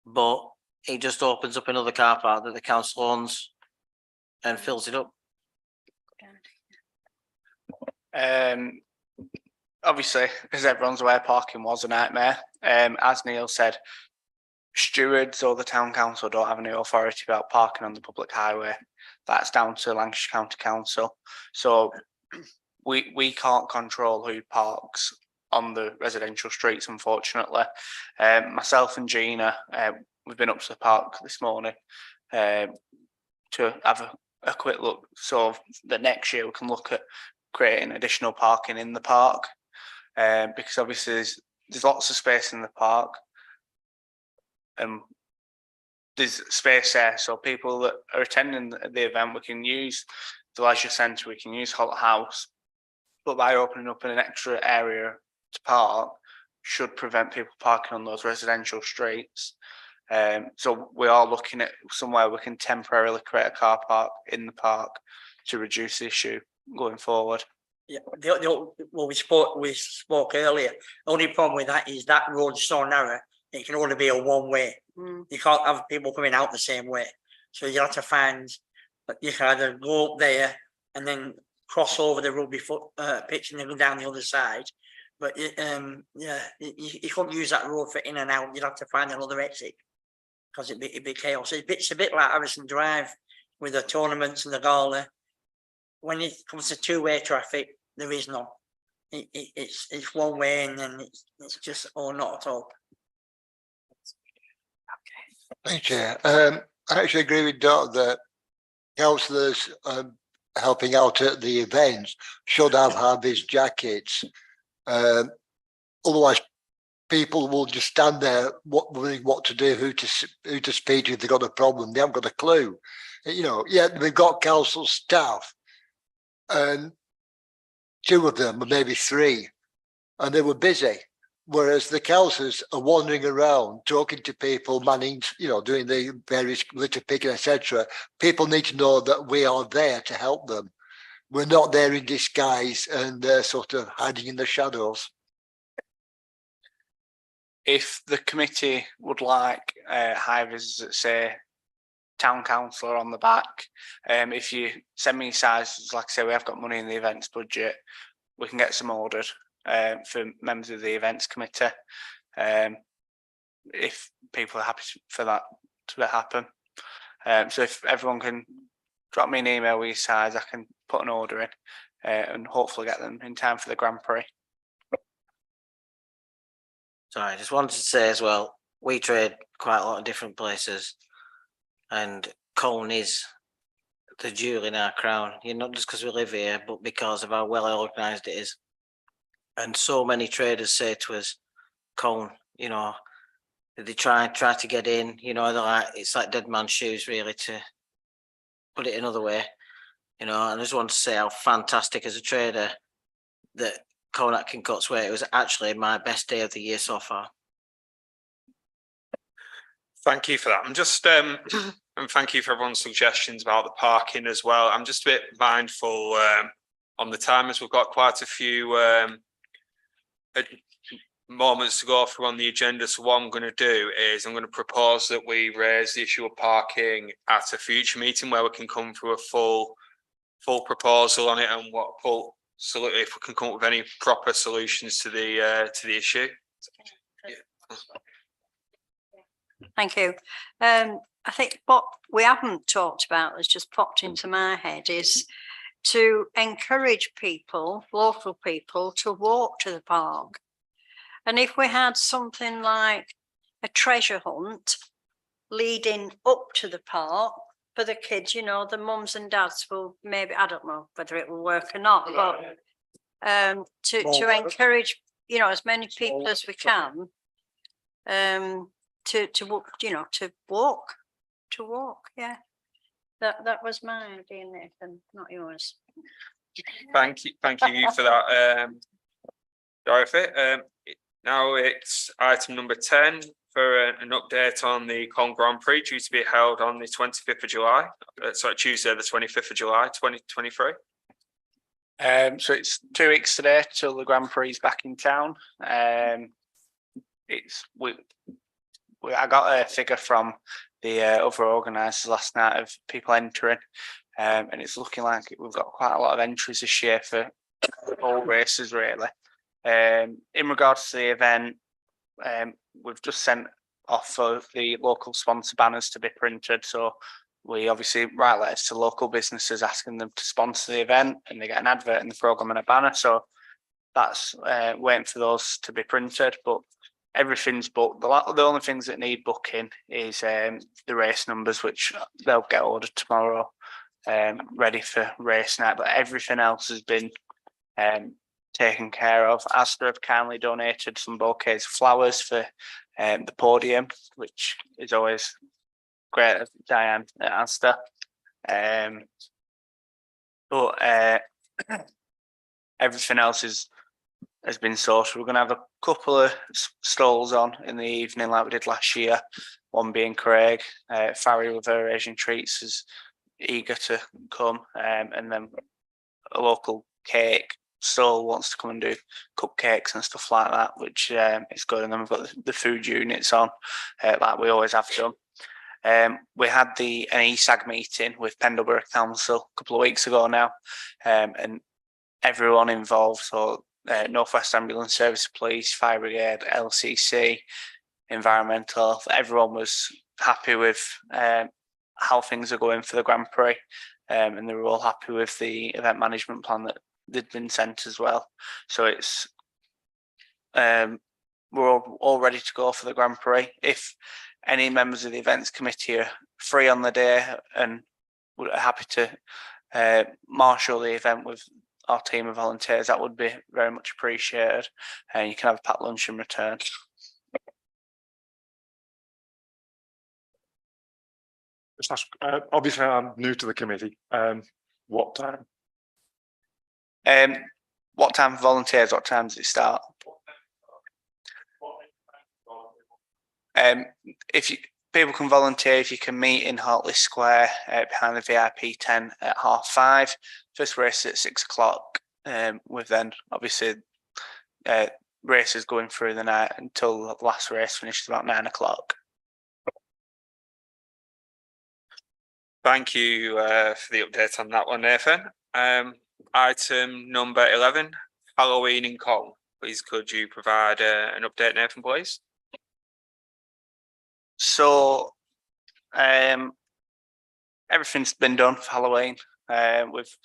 But it just opens up another car park that the council owns and fills it up. Obviously, as everyone's aware, parking was a nightmare. As Neil said, stewards or the town council don't have any authority about parking on the public highway. That's down to Lancashire County Council. So we can't control who parks on the residential streets, unfortunately. Myself and Gina, we've been up to the park this morning to have a quick look. So the next year we can look at creating additional parking in the park, because obviously there's lots of space in the park, and there's space there, so people that are attending the event, we can use the leisure centre, we can use Holt House, but by opening up an extra area to park should prevent people parking on those residential streets. So we are looking at somewhere we can temporarily create a car park in the park to reduce the issue going forward. Yeah, well, we spoke earlier. The only problem with that is that road's so narrow, it can only be a one way. You can't have people coming out the same way. So you have to find that you can either go up there and then cross over the rugby pitch and then go down the other side. But you can't use that road for in and out. You'd have to find another exit, because it'd be chaos. It's a bit like Harrison Drive with the tournaments and the gala. when it comes to two-way traffic, there is none. It's one way and then it's just, or not at all. Thank you, Chair. I actually agree with Dot that councillors helping out at the events should have harvest jackets. Otherwise, people will just stand there wondering what to do, who to speak to if they've got a problem. They haven't got a clue. You know, yeah, we've got council staff, and 2 of them, or maybe 3, and they were busy. Whereas the councillors are wandering around, talking to people, manning, you know, doing the various litter picking, etc. People need to know that we are there to help them. We're not there in disguise and sort of hiding in the shadows. If the committee would like high visors that say town councillor on the back, if you send me sizes, like I say, we have got money in the events budget, we can get some ordered for members of the events committee, if people are happy for that to happen. So if everyone can drop me an email with your size, I can put an order in and hopefully get them in time for the Grand Prix. Sorry, I just wanted to say as well, we trade quite a lot of different places, and Colne is the jewel in our crown. You know, not just because we live here, but because of how well organised it is. And so many traders say to us, Colne, you know, they try to get in. You know, they're like, it's like dead man's shoes, really, to put it another way. You know, and I just want to say how fantastic as a trader that Colne Atkin Cotsway, it was actually my best day of the year so far. Thank you for that. I'm just and thank you for everyone's suggestions about the parking as well. I'm just a bit mindful on the time, as we've got quite a few moments to go through on the agenda. So what I'm going to do is I'm going to propose that we raise the issue of parking at a future meeting where we can come through a full proposal on it and so if we can come up with any proper solutions to the issue. Thank you. I think what we haven't talked about, has just popped into my head, is to encourage people, local people, to walk to the park. And if we had something like a treasure hunt leading up to the park for the kids, you know, the mums and dads will maybe, I don't know whether it will work or not, but to encourage, you know, as many people as we can, to walk, yeah. That was my idea, Nathan, not yours. Thank you for that, Dorothy. Now it's item number 10 for an update on the Colne Grand Prix, due to be held on the 25th of July. Sorry, Tuesday, the 25th of July, 2023. So it's 2 weeks today till the Grand Prix is back in town. I got a figure from the other organisers last night of people entering, and it's looking like we've got quite a lot of entries this year for all races, really. In regards to the event, we've just sent off for the local sponsor banners to be printed. So we obviously write letters to local businesses asking them to sponsor the event, and they get an advert in the programme and a banner. So that's waiting for those to be printed, but everything's booked. The only things that need booking is the race numbers, which they'll get ordered tomorrow, ready for race night. But everything else has been taken care of. Asda have kindly donated some bouquets of flowers for the podium, which is always great of Diane at Asda. But everything else has been sorted. We're going to have a couple of stalls on in the evening like we did last year, one being Craig. Farry with her Asian treats is eager to come, and then a local cake stall wants to come and do cupcakes and stuff like that, which is good. And then we've got the food units on, like we always have done. We had an ESAG meeting with Pendlebury Council a couple of weeks ago now, and everyone involved, so North West Ambulance Service, Police, Fire Brigade, LCC, Environmental Health, everyone was happy with how things are going for the Grand Prix, and they were all happy with the event management plan that they'd been sent as well. So it's we're all ready to go for the Grand Prix. If any members of the events committee are free on the day and are happy to marshal the event with our team of volunteers, that would be very much appreciated. And you can have a packed lunch in return. Just ask, obviously I'm new to the committee. What time? What time for volunteers? What time does it start? If people can volunteer, if you can meet in Hartley Square behind the VIP tent at 5:30. First race at 6 o'clock. With then obviously races going through the night until the last race finishes about 9 o'clock. Thank you for the update on that one, Nathan. Item number 11, Halloween in Cole. Please could you provide an update, Nathan, please? So everything's been done for Halloween. We've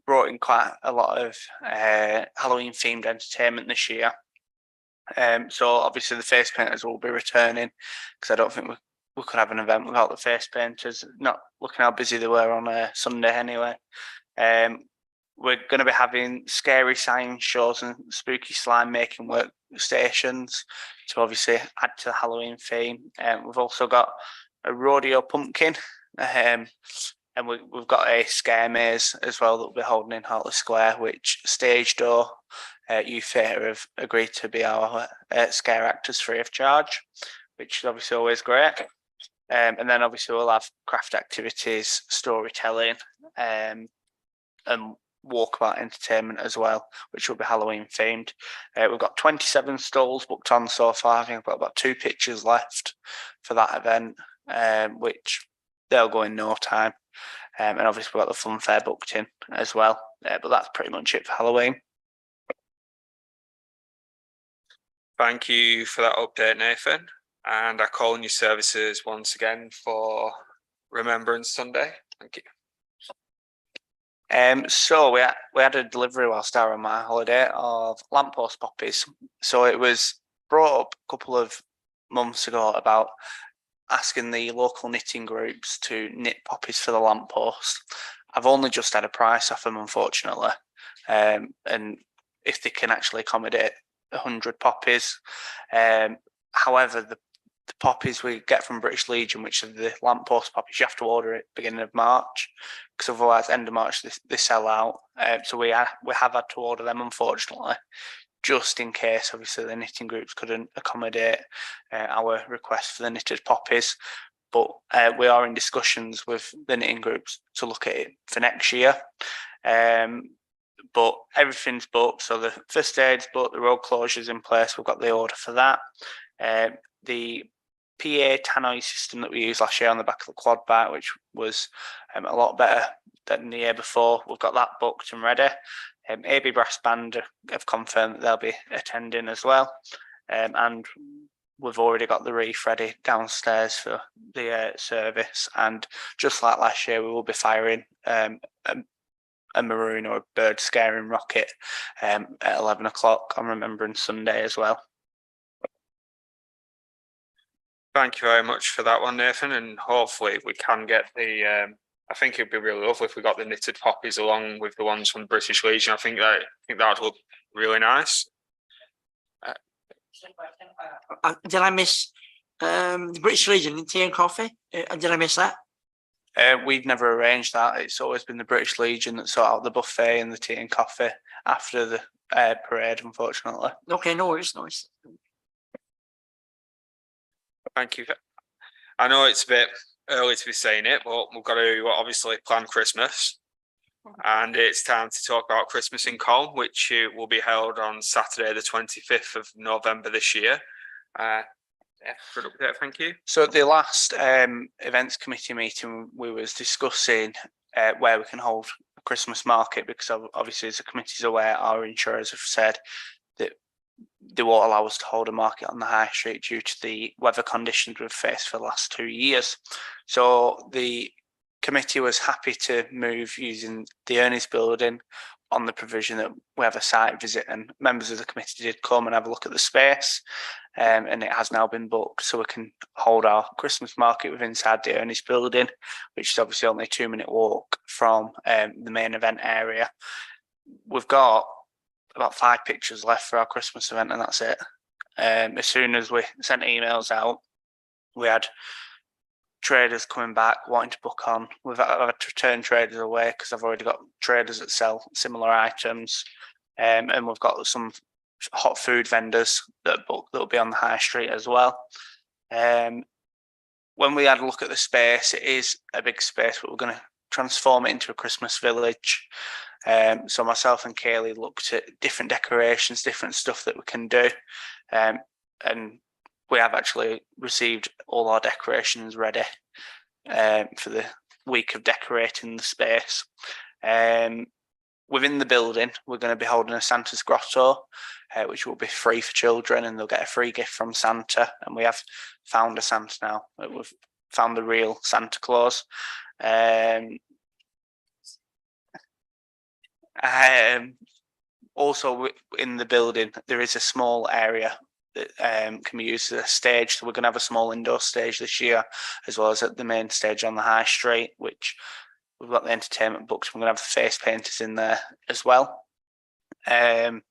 brought in quite a lot of Halloween themed entertainment this year. So obviously the face painters will be returning, because I don't think we could have an event without the face painters, not looking how busy they were on a Sunday anyway. We're going to be having scary science shows and spooky slime making workstations to obviously add to the Halloween theme. We've also got a rodeo pumpkin, and we've got a scare maze as well that we'll be holding in Hartley Square, which Stage Door Youth Theatre have agreed to be our scare actors free of charge, which is obviously always great. And then obviously we'll have craft activities, storytelling, and walkabout entertainment as well, which will be Halloween themed. We've got 27 stalls booked on so far. I think we've got about 2 pictures left for that event, which they'll go in no time. And obviously we've got the fun fair booked in as well. But that's pretty much it for Halloween. Thank you for that update, Nathan. And I call on your services once again for Remembrance Sunday. Thank you. So we had a delivery whilst I was on my holiday of lamppost poppies. So it was brought up a couple of months ago about asking the local knitting groups to knit poppies for the lamppost. I've only just had a price off them, unfortunately. And if they can actually accommodate 100 poppies. However, the poppies we get from British Legion, which are the lamppost poppies, you have to order it beginning of March, because otherwise end of March they sell out. So we have had to order them, unfortunately, just in case obviously the knitting groups couldn't accommodate our request for the knitted poppies. But we are in discussions with the knitting groups to look at it for next year. But everything's booked, so the first aid's booked, the road closure's in place, we've got the order for that. The PA tannoy system that we used last year on the back of the quad bike, which was a lot better than the year before, we've got that booked and ready. AB Brass Band have confirmed that they'll be attending as well. And we've already got the reef ready downstairs for the service. And just like last year, we will be firing a maroon or a bird scaring rocket at 11 o'clock on Remembrance Sunday as well. Thank you very much for that one, Nathan. And hopefully we can get the, I think it'd be really lovely if we got the knitted poppies along with the ones from British Legion. I think that would look really nice. Did I miss the British Legion tea and coffee? Did I miss that? We've never arranged that. It's always been the British Legion that sort out the buffet and the tea and coffee after the parade, unfortunately. Okay, no worries, no worries. Thank you. I know it's a bit early to be saying it, but we've got to obviously plan Christmas. And it's time to talk about Christmas in Cole, which will be held on Saturday, the 25th of November this year. Yeah, good update, thank you. So at the last events committee meeting, we was discussing where we can hold a Christmas market, because obviously as the committee's aware, our insurers have said that they won't allow us to hold a market on the high street due to the weather conditions we've faced for the last 2 years. So the committee was happy to move using the Ernest building on the provision that we have a site visit, and members of the committee did come and have a look at the space, and it has now been booked, so we can hold our Christmas market within inside the Ernest building, which is obviously only a 2-minute walk from the main event area. We've got about 5 pictures left for our Christmas event, and that's it. As soon as we sent emails out, we had traders coming back wanting to book on. We've had to turn traders away because I've already got traders that sell similar items, and we've got some hot food vendors that book that will be on the high street as well. When we had a look at the space, it is a big space, but we're going to transform it into a Christmas village. So myself and Kaylee looked at different decorations, different stuff that we can do, and we have actually received all our decorations ready for the week of decorating the space. Within the building, we're going to be holding a Santa's Grotto, which will be free for children, and they'll get a free gift from Santa. And we have found a Santa now. We've found the real Santa Claus. Also in the building, there is a small area that can be used as a stage. So we're going to have a small indoor stage this year, as well as at the main stage on the high street, which we've got the entertainment booked. We're going to have the face painters in there as well. As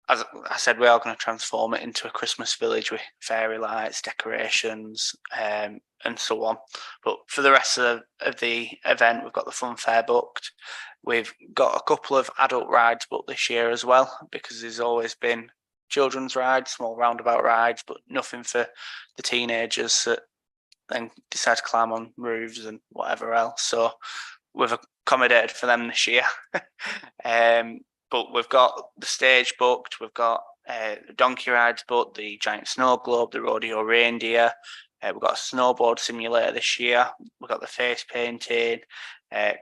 I said, we are going to transform it into a Christmas village with fairy lights, decorations, and so on. But for the rest of the event, we've got the fun fair booked. We've got a couple of adult rides booked this year as well, because there's always been children's rides, small roundabout rides, but nothing for the teenagers that then decide to climb on roofs and whatever else. So we've accommodated for them this year. But we've got the stage booked, we've got donkey rides booked, the giant snow globe, the rodeo reindeer. We've got a snowboard simulator this year. We've got the face painting,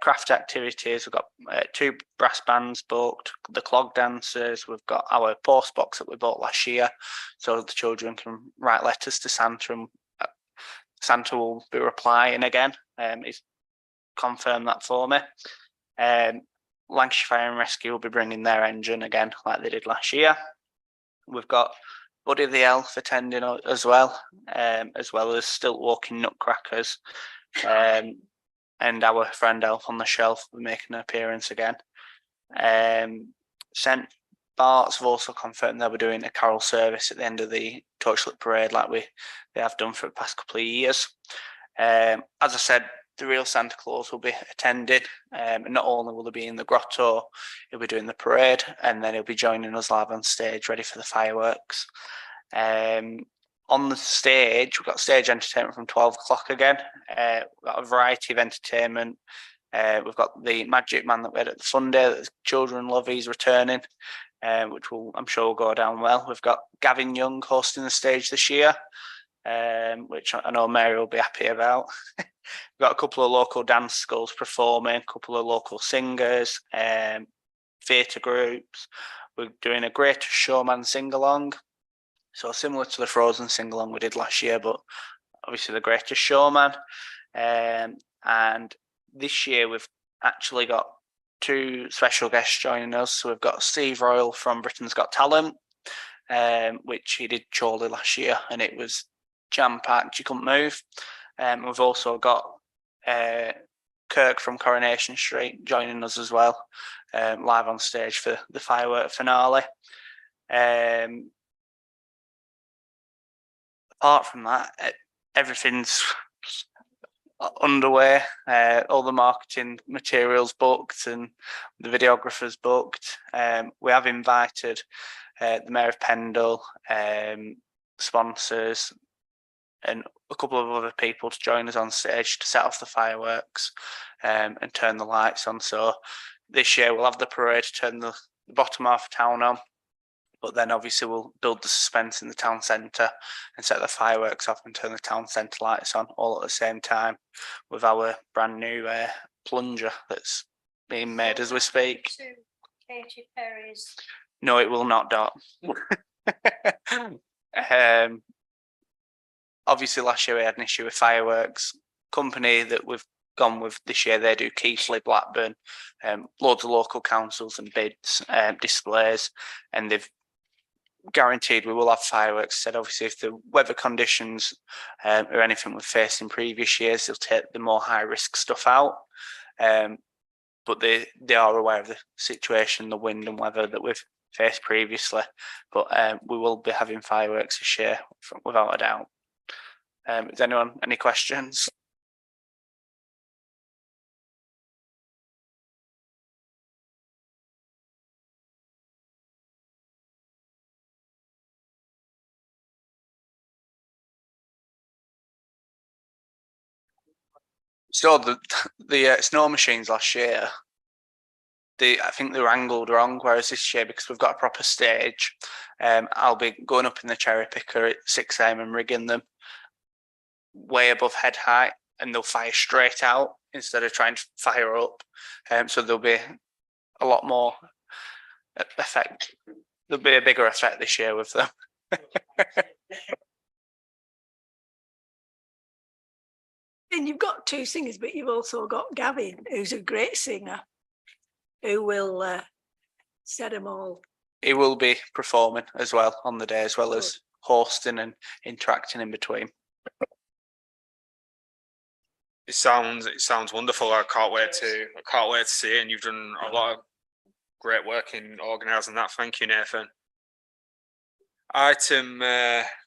craft activities. We've got 2 brass bands booked, the clog dancers. We've got our post box that we bought last year, so the children can write letters to Santa, and Santa will be replying again. He's confirmed that for me. Lancashire Fire and Rescue will be bringing their engine again, like they did last year. We've got Buddy the Elf attending as well as Stilt Walking Nutcrackers, and our friend Elf on the Shelf will be making an appearance again. St Bart's have also confirmed they'll be doing a carol service at the end of the Torchlit Parade, like they have done for the past couple of years. As I said, the real Santa Claus will be attending, and not only will he be in the grotto, he'll be doing the parade, and then he'll be joining us live on stage, ready for the fireworks. On the stage, we've got stage entertainment from 12 o'clock again. We've got a variety of entertainment. We've got the Magic Man that we had at the Fun Day that the children love. He's returning, which I'm sure will go down well. We've got Gavin Young hosting the stage this year, which I know Mary will be happy about. We've got a couple of local dance schools performing, a couple of local singers, theatre groups. We're doing a Greatest Showman sing-along. So similar to the Frozen sing-along we did last year, but obviously the Greatest Showman. And this year we've actually got 2 special guests joining us. So we've got Steve Royal from Britain's Got Talent, which he did Chorley last year, and it was jam-packed, you couldn't move. We've also got Kirk from Coronation Street joining us as well, live on stage for the firework finale. Apart from that, everything's underway. All the marketing materials booked and the videographers booked. We have invited the Mayor of Pendle, sponsors, and a couple of other people to join us on stage to set off the fireworks and turn the lights on. So this year we'll have the parade to turn the bottom half of town on, but then obviously we'll build the suspense in the town centre and set the fireworks off and turn the town centre lights on all at the same time with our brand new plunger that's being made as we speak. Katy Perry's. No, it will not, Dot. Obviously last year we had an issue with fireworks. Company that we've gone with this year, they do Keighley, Blackburn, loads of local councils and bids, displays, and they've guaranteed we will have fireworks. Said obviously if the weather conditions or anything we've faced in previous years, they'll take the more high risk stuff out. But they are aware of the situation, the wind and weather that we've faced previously. But we will be having fireworks this year without a doubt. Is anyone any questions? So the snow machines last year, I think they were angled wrong, whereas this year, because we've got a proper stage, I'll be going up in the cherry picker at 6 AM and rigging them way above head height, and they'll fire straight out instead of trying to fire up. So there'll be a lot more effect. There'll be a bigger effect this year with them. And you've got two singers, but you've also got Gavin, who's a great singer, who will set them all. He will be performing as well on the day, as well as hosting and interacting in between. It sounds wonderful. I can't wait to see it. And you've done a lot of great work in organising that. Thank you, Nathan. Item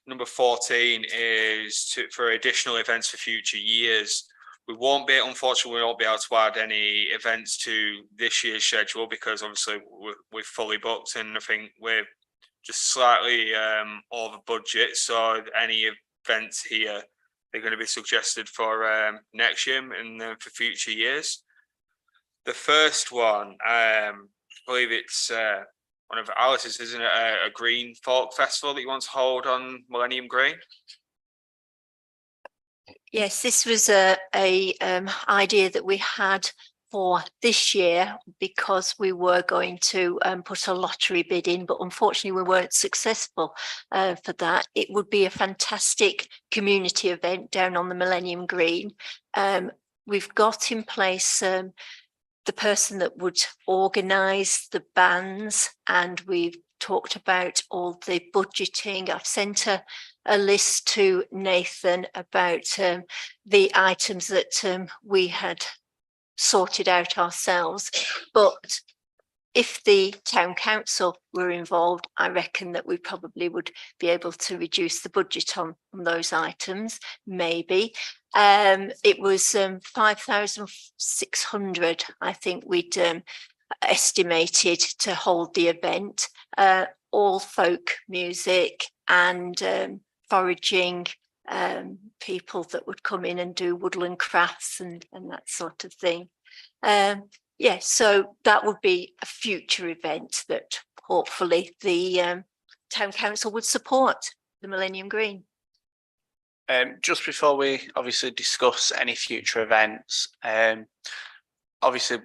number 14 is for additional events for future years. Unfortunately, we won't be able to add any events to this year's schedule because obviously we're fully booked, and I think we're just slightly over budget. So any events here, they're going to be suggested for next year and then for future years. The first one, I believe it's one of Alice's, isn't it? A Green Folk Festival that you want to hold on Millennium Green. Yes, this was a idea that we had for this year because we were going to put a lottery bid in, but unfortunately we weren't successful for that. It would be a fantastic community event down on the Millennium Green. We've got in place the person that would organise the bands, and we've talked about all the budgeting. I've sent a list to Nathan about the items that we had sorted out ourselves. But if the town council were involved, I reckon that we probably would be able to reduce the budget on those items, maybe. It was 5,600, I think we'd estimated to hold the event, all folk music and foraging, people that would come in and do woodland crafts and that sort of thing. Yeah, so that would be a future event that hopefully the town council would support, the Millennium Green. Just before we obviously discuss any future events, obviously,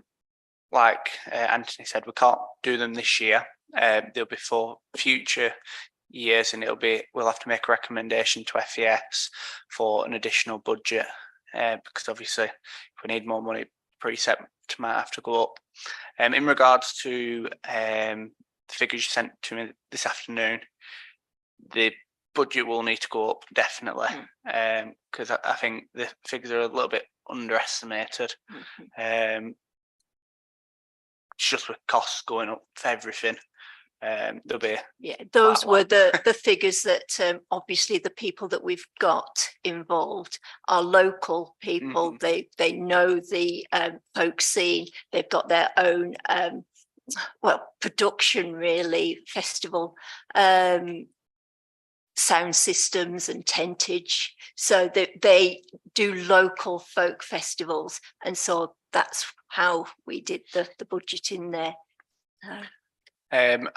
like Anthony said, we can't do them this year. They'll be for future years, and we'll have to make a recommendation to FES for an additional budget, because obviously if we need more money, precept might have to go up. In regards to the figures you sent to me this afternoon, the budget will need to go up definitely, because I think the figures are a little bit underestimated. It's just with costs going up for everything. There'll be those were the figures that obviously the people that we've got involved are local people. They know the folk scene. They've got their own production, really, festival sound systems and tentage, so they do local folk festivals, and so that's how we did the budget in there. I've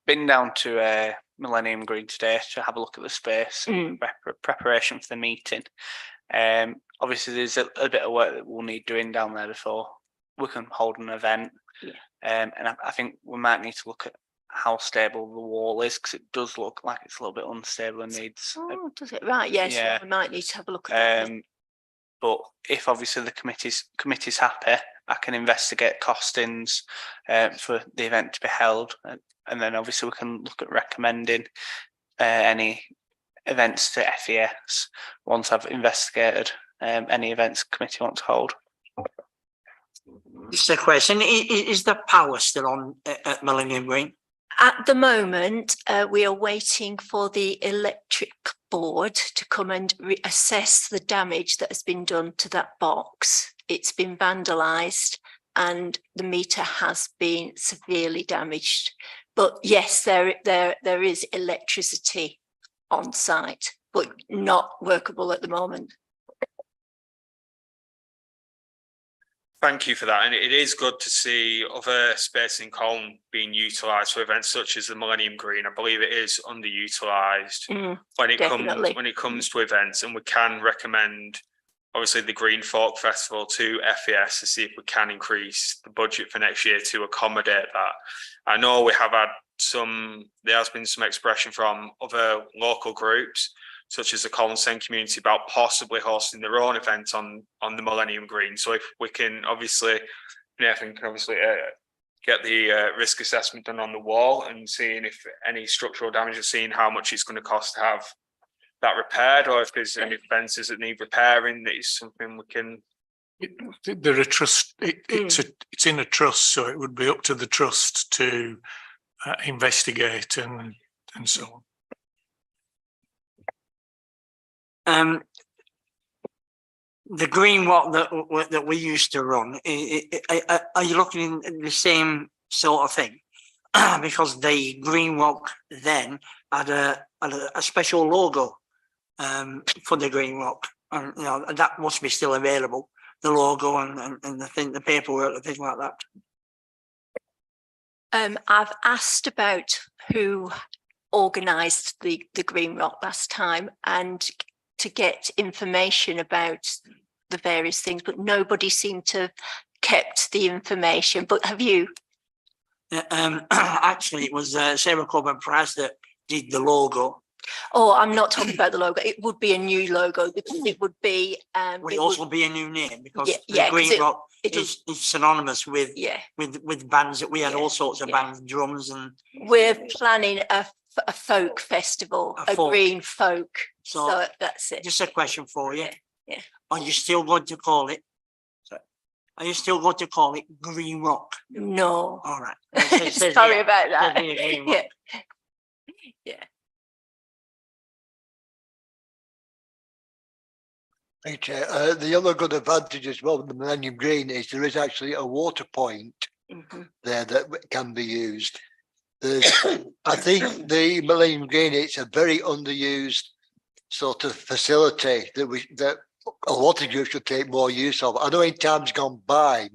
been down to Millennium Green today to have a look at the space, preparation for the meeting. Obviously there's a bit of work that we'll need doing down there before we can hold an event. And I think we might need to look at how stable the wall is, because it does look like it's a little bit unstable and needs. Oh, does it? Right, yes, Yeah. we might need to have a look at that. But if obviously the committee's happy, I can investigate costings for the event to be held, and then obviously we can look at recommending any events to FES once I've investigated any events committee want to hold. Just a question, is the power still on at Millennium Green? At the moment, we are waiting for the electric board to come and assess the damage that has been done to that box. It's been vandalised and the meter has been severely damaged. But yes, there is electricity on site, but not workable at the moment. Thank you for that. And it is good to see other space in Colne being utilised for events such as the Millennium Green. I believe it is underutilised when it comes to events, and we can recommend obviously the Green Folk Festival to FES to see if we can increase the budget for next year to accommodate that. I know we have had there has been some expression from other local groups such as the Colne Send community about possibly hosting their own event on the Millennium Green. So if we can obviously, Nathan can obviously get the risk assessment done on the wall and seeing if any structural damage, or seeing how much it's going to cost to have that repaired, or if there's any fences that need repairing, that is something we can. They're a trust. It's in a trust, so it would be up to the trust to investigate and so on. The green walk that we used to run, are you looking in the same sort of thing? Because the green walk then had a special logo for the green walk, and you know that must be still available. The logo and the paperwork and things like that. I've asked about who organised the Green Rock last time and to get information about the various things, but nobody seemed to have kept the information. But have you? Actually, it was Sarah Coburn Price that did the logo. Oh, I'm not talking about the logo. It would be a new logo because it would be. Will it also be a new name, because yeah, the Green Rock is synonymous with bands that we had, all sorts of bands, drums, and we're planning a folk festival, a green folk. So that's it. Just a question for you. Yeah. Are you still going to call it? Are you still going to call it Green Rock? No. All right. Sorry about that. Yeah. Hey, Chair, the other good advantage as well with the Millennium Green is there is actually a water point there that can be used. I think the Millennium Green, it's a very underused sort of facility that a lot of groups should take more use of. I know in times gone by,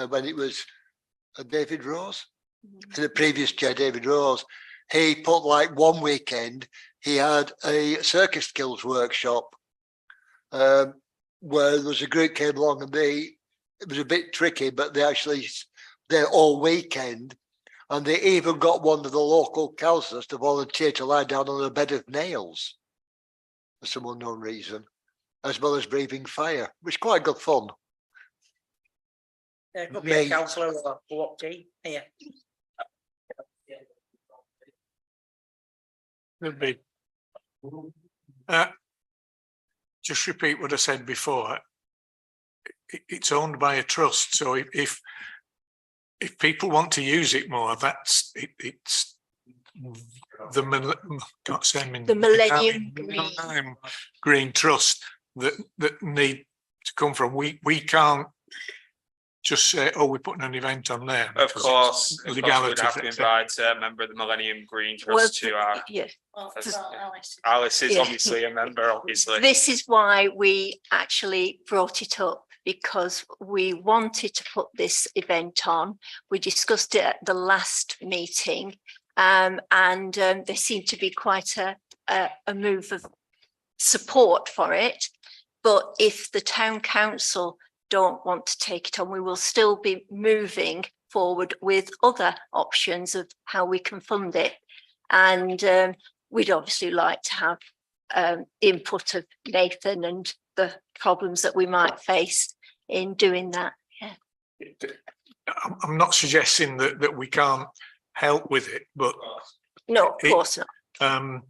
when it was David Rose, the previous chair, David Rose, he put like one weekend, he had a circus skills workshop where there was a group came along, and it was a bit tricky, but they're all weekend, and they even got one of the local councillors to volunteer to lie down on a bed of nails for some unknown reason, as well as breathing fire, which is quite good fun. There could be a councillor or a co-op team here. There'll be. Just repeat what I said before. It's owned by a trust, so if people want to use it more, it's the Millennium Green Trust that need to come from. We can't just say, oh, we're putting an event on there. Of course, we'd have to etc. invite a member of the Millennium Green Trust to our. Alice is obviously a member, obviously. This is why we actually brought it up, because we wanted to put this event on. We discussed it at the last meeting, and there seemed to be quite a move of support for it. But if the town council don't want to take it on, we will still be moving forward with other options of how we can fund it. And we'd obviously like to have input of Nathan and the problems that we might face in doing that. I'm not suggesting that we can't help with it, but No, of course not.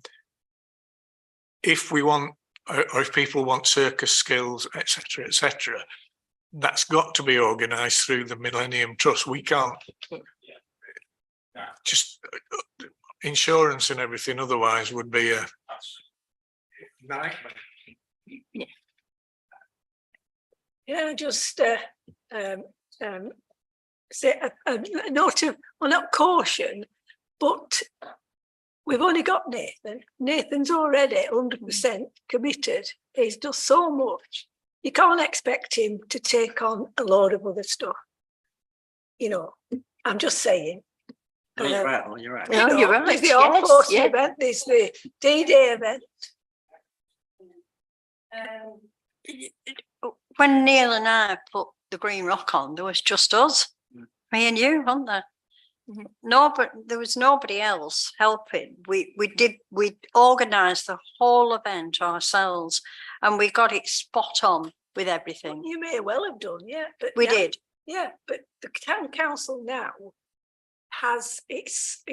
if we want, or if people want circus skills, etc., that's got to be organised through the Millennium Trust. We can't just insurance and everything otherwise would be a nightmare. Yeah, just say a note of, well, not caution, but we've only got Nathan. Nathan's already 100% committed. He's done so much. You can't expect him to take on a load of other stuff. You know, I'm just saying. No, you're right. Well, you're right. No, you're right. There's the Yes, all-post yeah. event, there's the D-Day event. When Neil and I put the Green Rock on, there was just us, me and you, wasn't there? No, but there was nobody else helping. We organised the whole event ourselves, and we got it spot on with everything. You may well have done, yeah. But We now- did. Yeah, but the town council now has, it's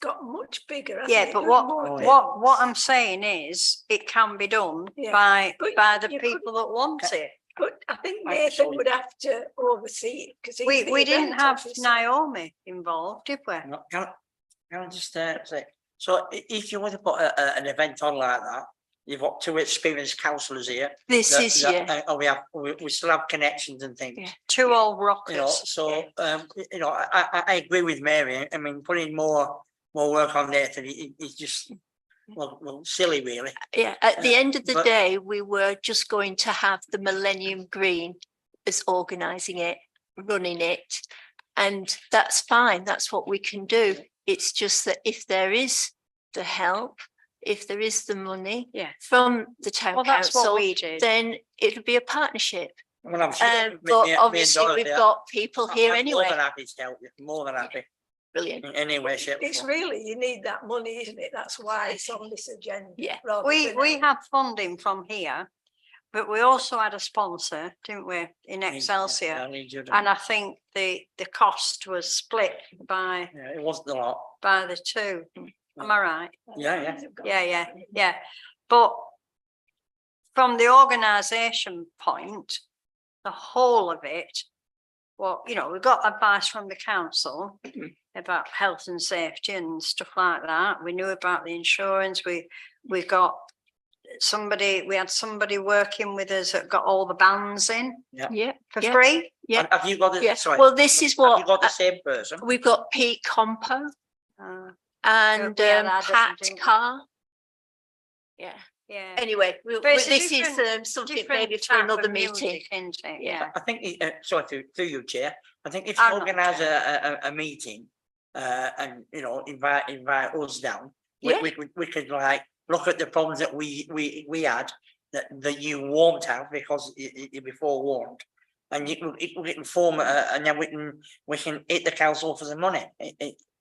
got much bigger. hasn't Yeah, it? but There's what more what things. I'm saying is, it can be done Yeah, by but the you could- people that want it. But I think Right, Nathan so- would have to oversee it because We didn't have Naomi involved, did we? Can I just say, so if you want to put an event on like that, you've got two experienced councillors here. This is, yeah. And we still have connections and things. Yeah. Two old You know, rockers. so I agree with Mary. I mean, putting more work on Nathan is just well silly, really. Yeah, at the end of the but- day, we were just going to have the Millennium Green as organising it, running it. And that's fine, that's what we can do. It's just that if there is the help, if there is the money Yeah. from the town Well, that's what council, we did. then it'll be a partnership. Well, I'm sure. But me and obviously, we've Dorothy, got people here I'm more anyway. than happy to help you. More than happy. Brilliant. In any way, shape. or It's form. really, you need that money, isn't it? That's why it's on this agenda. Yeah. rather We than- had funding from here, but we also had a sponsor, didn't we, in Excelsior? Yeah, I need you to- And I think the cost was split by Yeah, it wasn't a lot. the two. Am I right? Yeah. Yeah. But from the organisation point, the whole of it, well, you know, we got advice from the council about health and safety and stuff like that. We knew about the insurance. We got we had somebody working with us that got all the bands in Yeah, for Yeah. free. Yeah. Have you got the? yeah. Sorry. Well, this is Have what you got the same person? we've got Pete Compo Uh, and we had Adam, Pat didn't we? Carr. Yeah, yeah. anyway, But it's a this is different- something different maybe for type another of meeting. music, isn't it? Yeah. I think, sorry, through you, Chair, I think if you I'm not organise a meeting, and, you know, invite us down, Yeah. we could like, look at the problems that we had, that you won't have because you'd be forewarned. And we can form, and then we can hit the council for the money,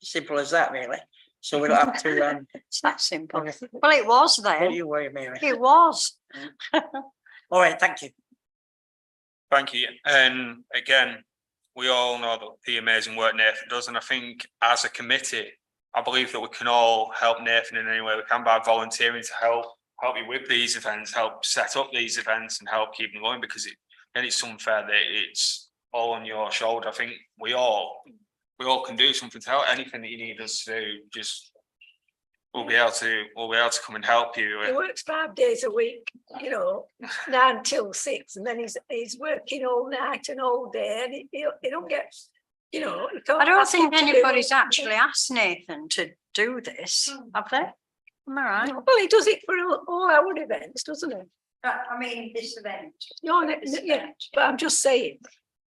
simple as that, really. So we don't have to, It's that simple. okay. Well, it was Don't then. you worry, Mary. It was. All right, thank you. Thank you. And again, we all know the amazing work Nathan does. And I think as a committee, I believe that we can all help Nathan in any way we can by volunteering to help you with these events, help set up these events and help keep them going, because it's unfair that it's all on your shoulder. I think we all can do something to help. Anything that you need us to do, just we'll be able to come and help you. He works 5 days a week, you know, 9 till 6, and then he's working all night and all day, and he don't get, you know. you can't I don't ask him think to do anybody's it. actually asked Nathan to do this, have they? Am I right? Well, he does it for all our events, doesn't he? I mean, this event. No, yeah, but I'm just saying.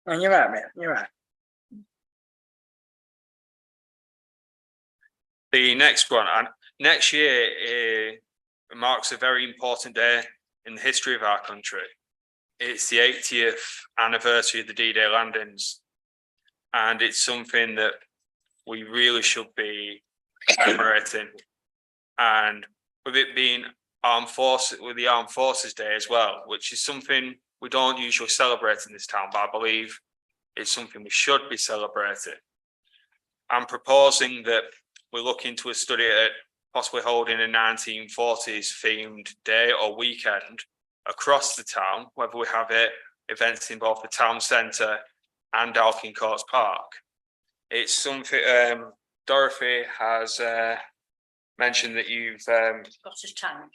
And you're right, Mary, you're right. The next one, and next year marks a very important day in the history of our country. it's the 80th anniversary of the D-Day landings. And it's something that we really should be commemorating. And with it being with the Armed Forces Day as well, which is something we don't usually celebrate in this town, but I believe it's something we should be celebrating. I'm proposing that we look into a study at possibly holding a 1940s themed day or weekend across the town, whether we have events in both the town centre and Alkin Courts Park. It's something Dorothy has mentioned that you've Got his tank.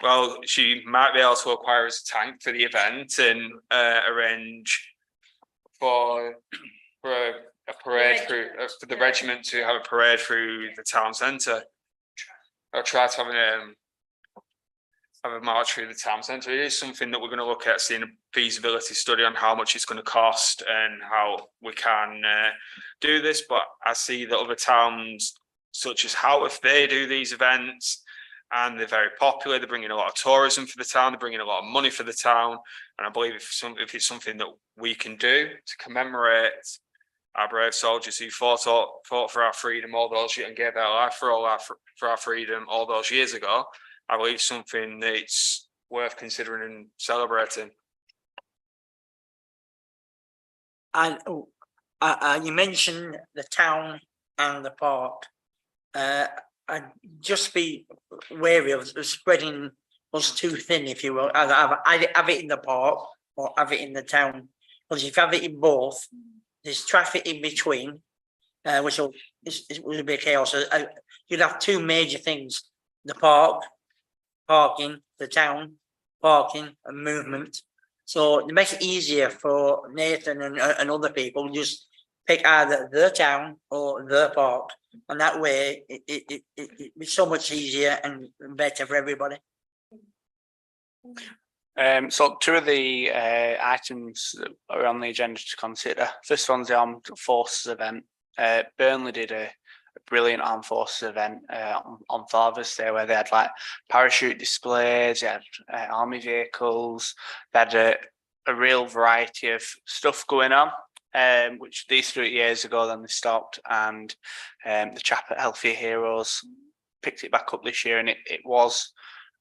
well, she might be able to acquire us a tank for the event and arrange for a parade through for the regiment to have a parade through the town centre. I'll try to have a march through the town centre. It is something that we're going to look at, seeing a feasibility study on how much it's going to cost and how we can do this. But I see that other towns, such as Howth, they do these events and they're very popular. They're bringing a lot of tourism for the town. They're bringing a lot of money for the town. And I believe if it's something that we can do to commemorate our brave soldiers who fought for our freedom all those years and gave their life for our freedom all those years ago, I believe something that's worth considering and celebrating. And you mentioned the town and the park. I'd just be wary of spreading us too thin, if you will. Either have it in the park or have it in the town. Because if you have it in both, there's traffic in between, which will be chaos. You'd have two major things: the park, parking, the town, parking, and movement. So to make it easier for Nathan and other people, just pick either the town or the park, and that way it'd be so much easier and better for everybody. So two of the items that are on the agenda to consider. First one's the Armed Forces event. Burnley did a brilliant Armed Forces event on Father's Day, where they had like parachute displays, they had army vehicles, they had a real variety of stuff going on. Which these 3 years ago, then they stopped, and the chap at Healthier Heroes picked it back up this year, and it was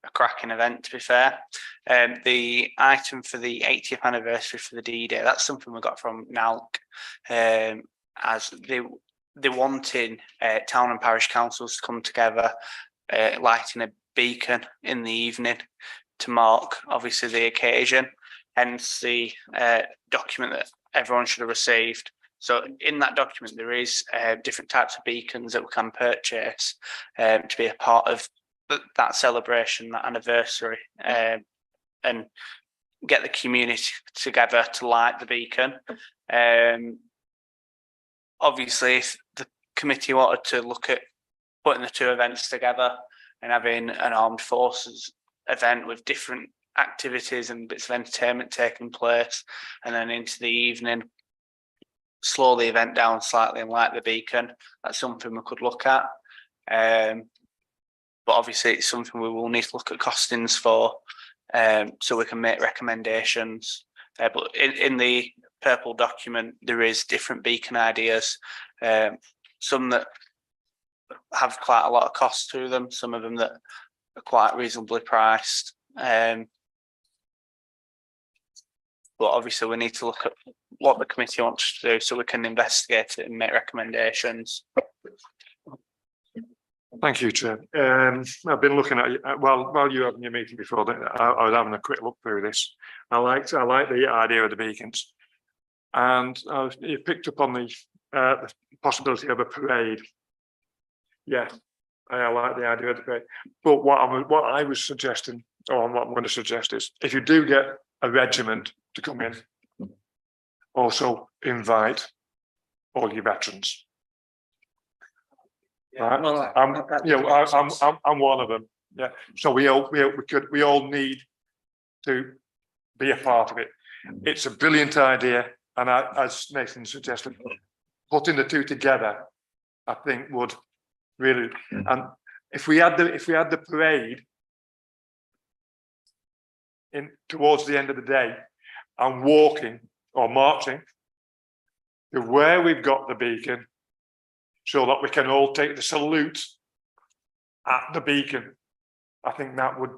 a cracking event, to be fair. The item for the 80th anniversary for the D-Day, that's something we got from NALC, as they wanted town and parish councils to come together, lighting a beacon in the evening to mark, obviously, the occasion, hence the document that everyone should have received. So in that document, there is different types of beacons that we can purchase to be a part of that celebration, that anniversary, and get the community together to light the beacon. Obviously, if the committee wanted to look at putting the two events together and having an armed forces event with different activities and bits of entertainment taking place, and then into the evening slow the event down slightly and light the beacon, that's something we could look at. But obviously it's something we will need to look at costings for, so we can make recommendations. But in the purple document there is different beacon ideas, some that have quite a lot of cost to them, some of them that are quite reasonably priced. But obviously we need to look at what the committee wants to do so we can investigate it and make recommendations. Thank you, Chair. I've been looking at, while you were having your meeting before, I was having a quick look through this. I like the idea of the beacons. And you picked up on the possibility of a parade. Yeah, I like the idea of the parade. But what I was suggesting, or what I'm going to suggest is, if you do get a regiment to come in, also invite all your veterans. Right? Well, I'm one of them. Yeah. So we all need to be a part of it. It's a brilliant idea, and as Nathan suggested, putting the two together, I think would really. And if we had the parade in towards the end of the day, and walking or marching to where we've got the beacon so that we can all take the salute at the beacon. I think that would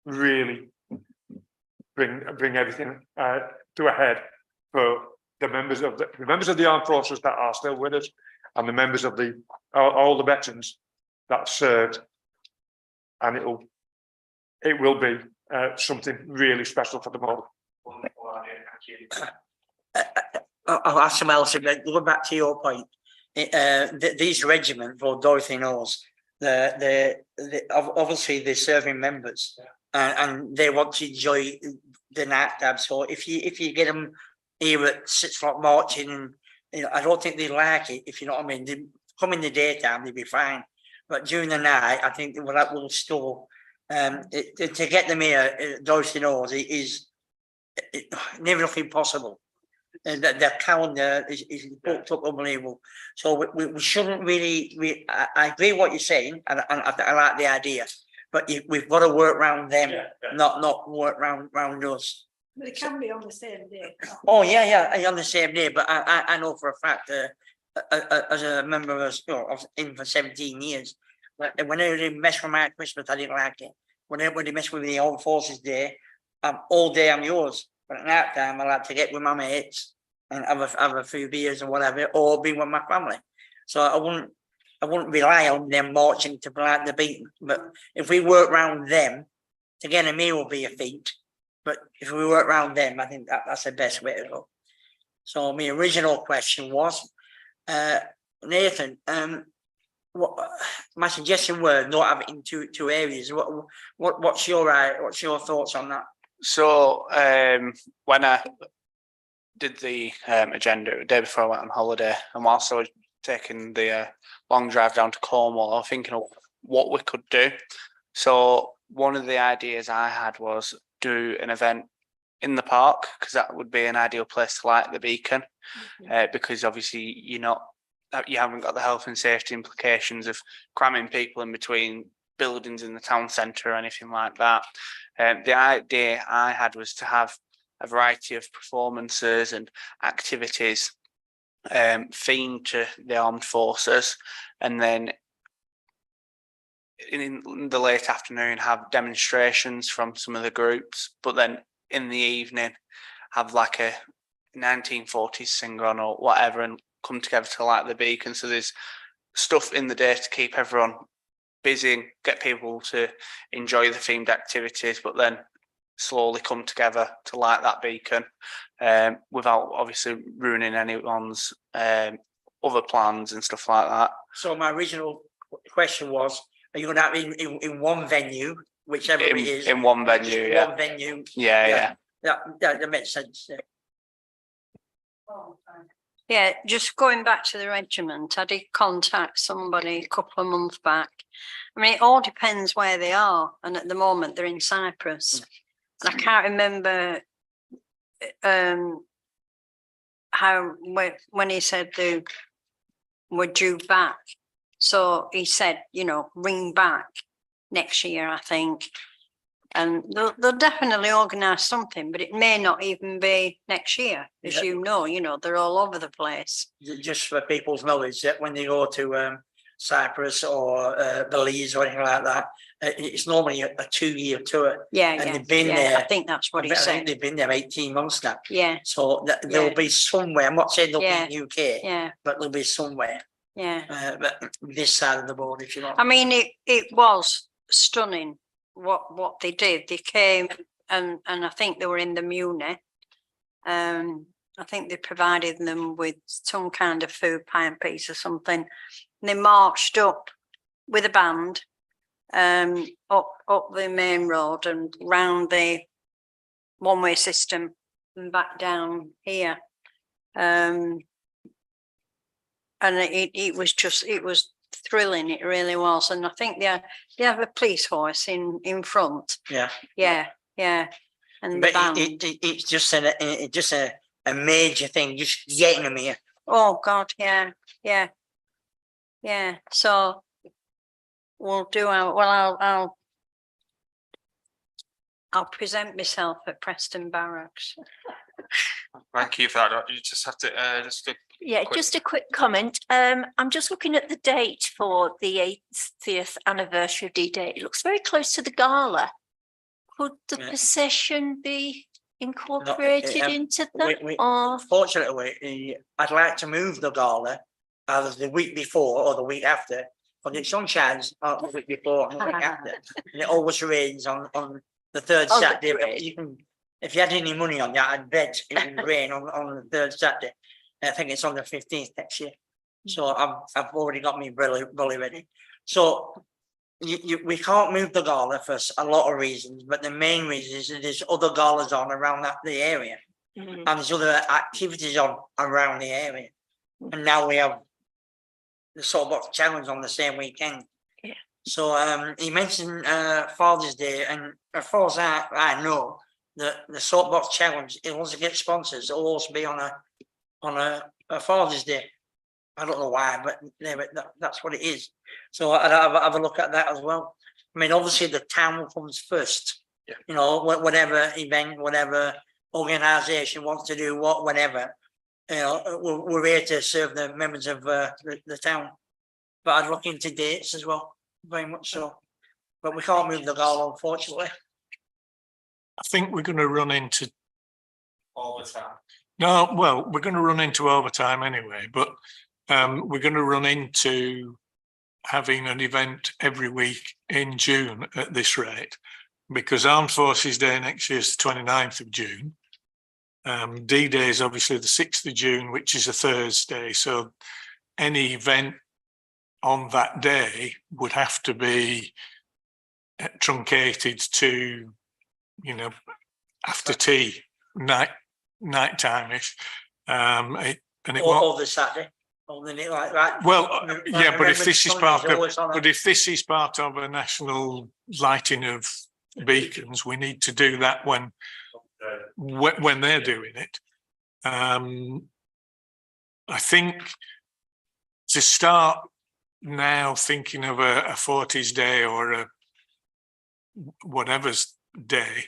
really bring everything to a head for the members of the armed forces that are still with us, and the members of all the veterans that served, and it will be something really special for them all. I'll ask someone else again. Going back to your point, these regiments for Dorothy knows obviously they're serving members, and they want to enjoy the night time. So if you get them here at 6 o'clock marching, and I don't think they like it. If you know what I mean, they come in the daytime, they'll be fine. But during the night, I think that will still to get them here. Dorothy knows it is never nothing possible. And their calendar is booked up unbelievable. So we shouldn't really. I agree what you're saying, and I like the idea. But we've got to work around them, not work around us. But it can be on the same day. Oh yeah, on the same day. But I know for a fact, as a member of, I was in for 17 years. But when they mess with my Christmas, I didn't like it. When they mess with the Armed Forces Day, all day I'm yours. But at night time, I like to get with my mates and have a few beers or whatever, or be with my family. So I wouldn't rely on them marching to like the beaten. But if we work around them, to get a meal will be a feat. But if we work around them, I think that's the best way to go. So my original question was, Nathan, what my suggestion were not have it in two areas. What's your thoughts on that? So when I did the agenda the day before I went on holiday, and whilst I was taking the long drive down to Cornwall, I was thinking of what we could do. So one of the ideas I had was do an event in the park, because that would be an ideal place to light the beacon, because obviously you haven't got the health and safety implications of cramming people in between buildings in the town centre or anything like that. The idea I had was to have a variety of performances and activities themed to the armed forces, and then in the late afternoon have demonstrations from some of the groups, but then in the evening have like a 1940s sing-on or whatever, and come together to light the beacon. So there's stuff in the day to keep everyone busy, get people to enjoy the themed activities, but then slowly come together to light that beacon without obviously ruining anyone's other plans and stuff like that. So my original question was, are you going to have it in one venue, whichever it is? In one venue, yeah. One venue. Yeah. That makes sense. Yeah, just going back to the regiment, I did contact somebody a couple of months back. I mean, it all depends where they are, and at the moment they're in Cyprus. And I can't remember when he said they were due back. So he said, ring back next year, I think. And they'll definitely organise something, but it may not even be next year, as you know, they're all over the place. Just for people's knowledge, that when they go to Cyprus or Belize or anything like that, it's normally a 2-year tour. Yeah, and they've been there. I think that's what he I said. think they've been there 18 months now. Yeah. So there'll be somewhere. I'm not saying they'll be in UK, Yeah. but there'll be somewhere. Yeah. But this side of the border, if you know. I mean, it was stunning what they did. They came and I think they were in the Muni. I think they provided them with some kind of food, pie and peas or something. And they marched up with a band up the main road and round the one-way system and back down here. And it was thrilling, it really was. And I think they have a police horse in front. Yeah. And But the band. it's just a major thing, just getting them here. Oh God, yeah. So we'll do I'll present myself at Preston Barracks. Thank you for that. You just have to, Yeah, quick- just a quick comment. I'm just looking at the date for the 80th anniversary of D-Day. It looks very close to the gala. Could the Yeah. procession be incorporated into that? we- Or Fortunately, I'd like to move the gala either the week before or the week after. But it's on chance the week before and the week after. And it always rains on the third On the Saturday. But parade. if you had any money on that, I'd bet it would rain on the third Saturday. And I think it's on the 15th next year. So I've already got my brolly ready. So we can't move the gala for a lot of reasons, but the main reason is that there's other galas on around the area. Mhm. And there's other activities on around the area. And now we have the Saltbox Challenge on the same weekend. Yeah. So he mentioned Father's Day, and as far as I know, the Saltbox Challenge, it wants to get sponsors, it'll also be on a Father's Day. I don't know why, but that's what it is. So I'd have a look at that as well. I mean, obviously the town comes first. Yeah. You know, whatever event, whatever organisation wants to do whatever. You know, we're here to serve the members of the town. But I'd look into dates as well, very much so. But we can't move the goal, unfortunately. I think we're going to run into, all the time. no, well, we're going to run into overtime anyway, but we're going to run into having an event every week in June at this rate, because Armed Forces Day next year is the 29th of June. D-Day is obviously the 6th of June, which is a Thursday. So any event on that day would have to be truncated to, you know, after tea, night time-ish. And it won't, Or the Saturday, or the like that. well, yeah, but if this is part of, Always on but if this is part of a national lighting of beacons, we need to do that when they're doing it. I think to start now thinking of a 40s day or a whatever's day,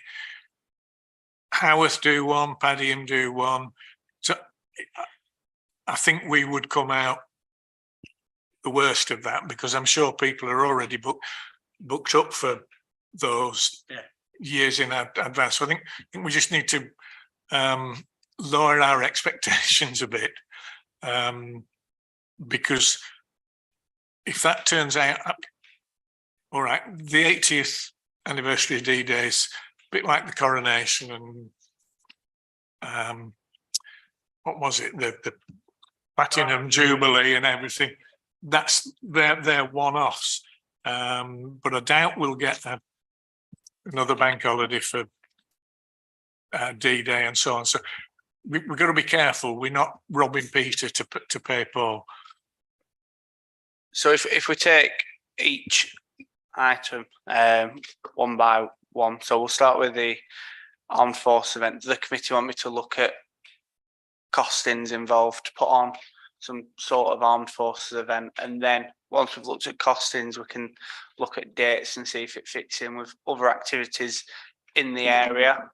Haworth do one, Padiham do one. So I think we would come out the worst of that, because I'm sure people are already booked up for those years in advance. So I think we just need to lower our expectations a bit, because if that turns out, all right, the 80th anniversary of D-Day is a bit like the coronation and what was it, the Platinum Jubilee and everything. That's they're one-offs, but I doubt we'll get another bank holiday for D-Day and so on. So we've got to be careful. We're not robbing Peter to pay Paul. So if we take each item one by one, so we'll start with the armed force event. Does the committee want me to look at costings involved to put on some sort of armed forces event, and then once we've looked at costings, we can look at dates and see if it fits in with other activities in the area.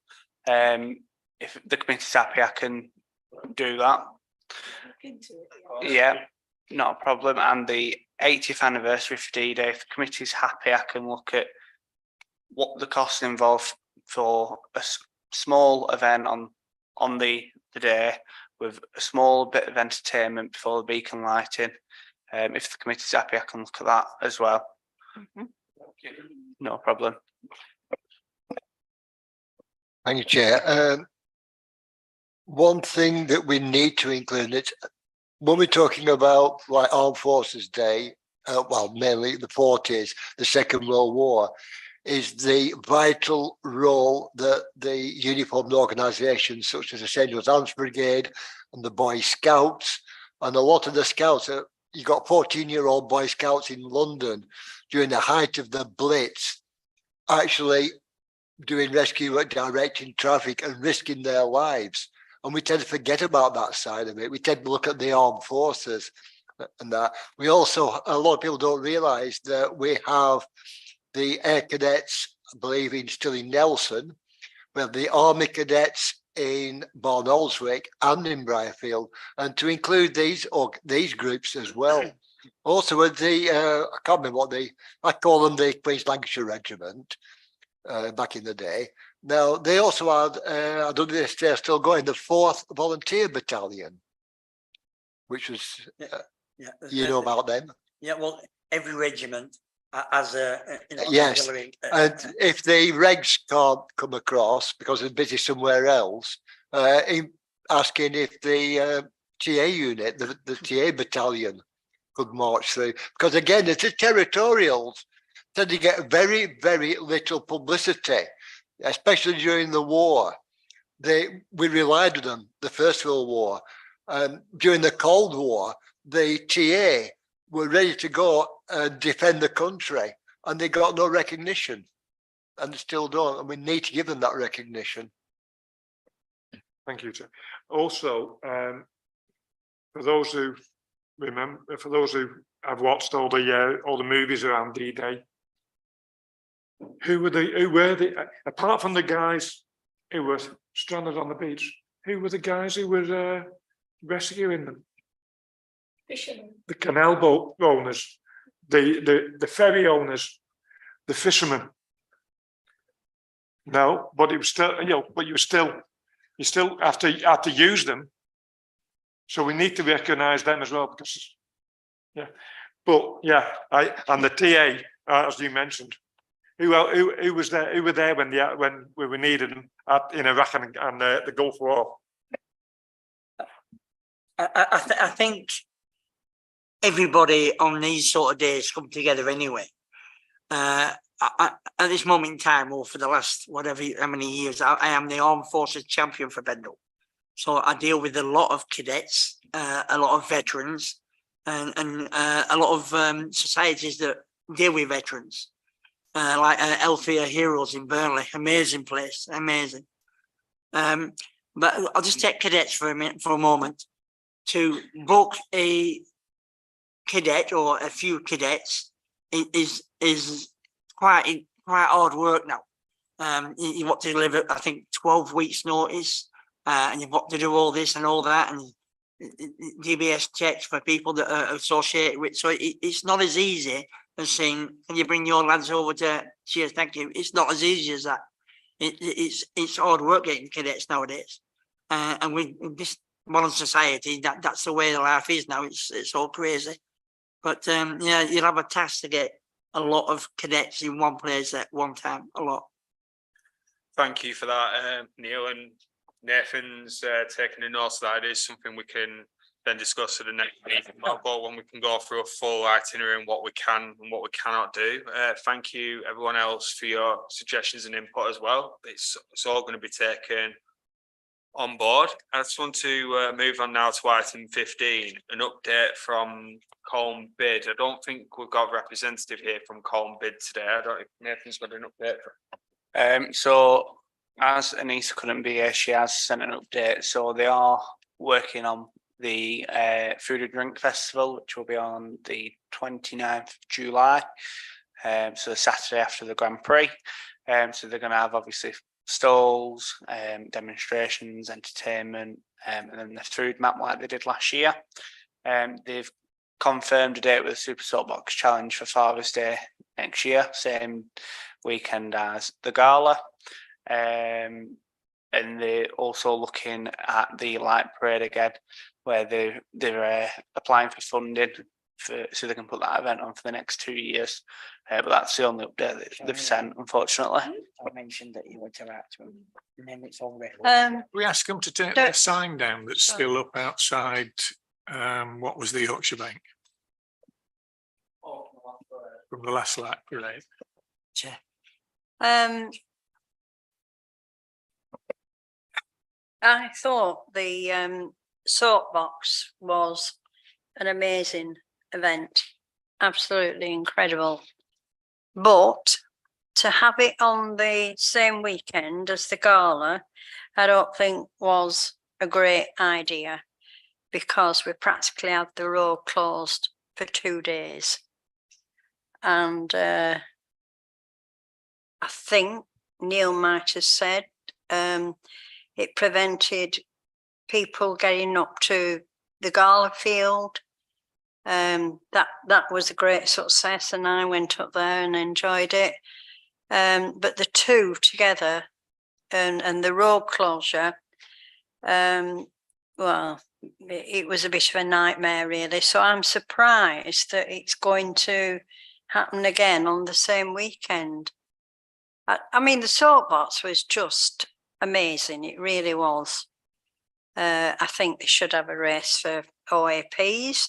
If the committee's happy, I can do that. Yeah, not a problem. And the 80th anniversary for D-Day, if the committee's happy, I can look at what the costs involved for a small event on the day, with a small bit of entertainment before the beacon lighting. If the committee's happy, I can look at that as well. Mhm. No problem. Thank you, Chair. One thing that we need to include, it when we're talking about like Armed Forces Day, well, mainly the 40s, the Second World War, is the vital role that the uniformed organisations such as the St. John's Arms Brigade and the Boy Scouts, and a lot of the Scouts, you got 14-year-old Boy Scouts in London during the height of the Blitz, actually doing rescue work, directing traffic and risking their lives. And we tend to forget about that side of it. We tend to look at the armed forces and that. We also, a lot of people don't realise that we have the Air Cadets, I believe, still in Nelson. We have the Army Cadets in Barnoldswick and in Briarfield, and to include these groups as well. Also, with the I can't remember what I call them the Queen's Lancashire Regiment back in the day. Now they also had I don't know if they're still going, the 4th Volunteer Battalion, which was you know about them. Yeah, well, every regiment has a Yes, auxiliary, and if the regs can't come across because they're busy somewhere else, asking if the TA unit, the TA battalion, could march through. Because again, it's the territorials tend to get very, very little publicity, especially during the war. We relied on them, the First World War. During the Cold War, the TA were ready to go and defend the country, and they got no recognition, and they still don't. And we need to give them that recognition. Thank you, Chair. Also, for those who remember, for those who have watched all the movies around D-Day, who were the apart from the guys who were stranded on the beach, who were the guys who were rescuing them? Fishermen. The canal boat owners, the ferry owners, the fishermen. No, but it was still, but you still have to use them. So we need to recognise them as well, because and the TA, as you mentioned, who was there? Who were there when we were needed them in Iraq and the Gulf War? I think everybody on these sort of days come together anyway. At this moment in time, or for the last how many years, I am the Armed Forces Champion for Pendle. So I deal with a lot of cadets, a lot of veterans, and a lot of societies that deal with veterans, like Althea Heroes in Burnley. Amazing place, amazing. But I'll just take cadets for a moment. To book a cadet or a few cadets is quite hard work now. You want to deliver, I think, 12 weeks notice, and you've got to do all this and all that, and DBS checks for people that are associated with. So it's not as easy as saying, "Can you bring your lads over to cheers? Thank you." It's not as easy as that. It's hard work getting cadets nowadays, and with this modern society, that's the way the life is now. It's all crazy. But you'll have a task to get a lot of cadets in one place at one time. A lot. Thank you for that, Neil, and Nathan's taking a note of that. It is something we can then discuss at the next meeting. When we can go through a full itinerary and what we can and what we cannot do. Thank you, everyone else, for your suggestions and input as well. It's all going to be taken on board. I just want to move on now to item 15, an update from Colne Bid. I don't think we've got a representative here from Colne Bid today. I don't know if Nathan's got an update. So as Anissa couldn't be here, she has sent an update. So they are working on the Food and Drink Festival, which will be on the 29th of July. So the Saturday after the Grand Prix. So they're going to have obviously stalls, demonstrations, entertainment, and then the food map like they did last year. They've confirmed a date with the Super Soapbox Challenge for Father's Day next year, same weekend as the gala. And they're also looking at the light parade again, where they're applying for funding so they can put that event on for the next 2 years. But that's the only update that they've sent, unfortunately. I mentioned that you were to write to them, and then it's all We ask them to take the sign down that's still up outside. What was the Yorkshire Bank? From the last light parade. I thought the soapbox was an amazing event, absolutely incredible. But to have it on the same weekend as the gala, I don't think was a great idea, because we practically had the road closed for 2 days. And I think Neil might have said It prevented people getting up to the gala field. That was a great success, and I went up there and enjoyed it. But the two together and the road closure, well, it was a bit of a nightmare really. So I'm surprised that it's going to happen again on the same weekend. I mean, the soapbox was just amazing. It really was. I think they should have a race for OAPs.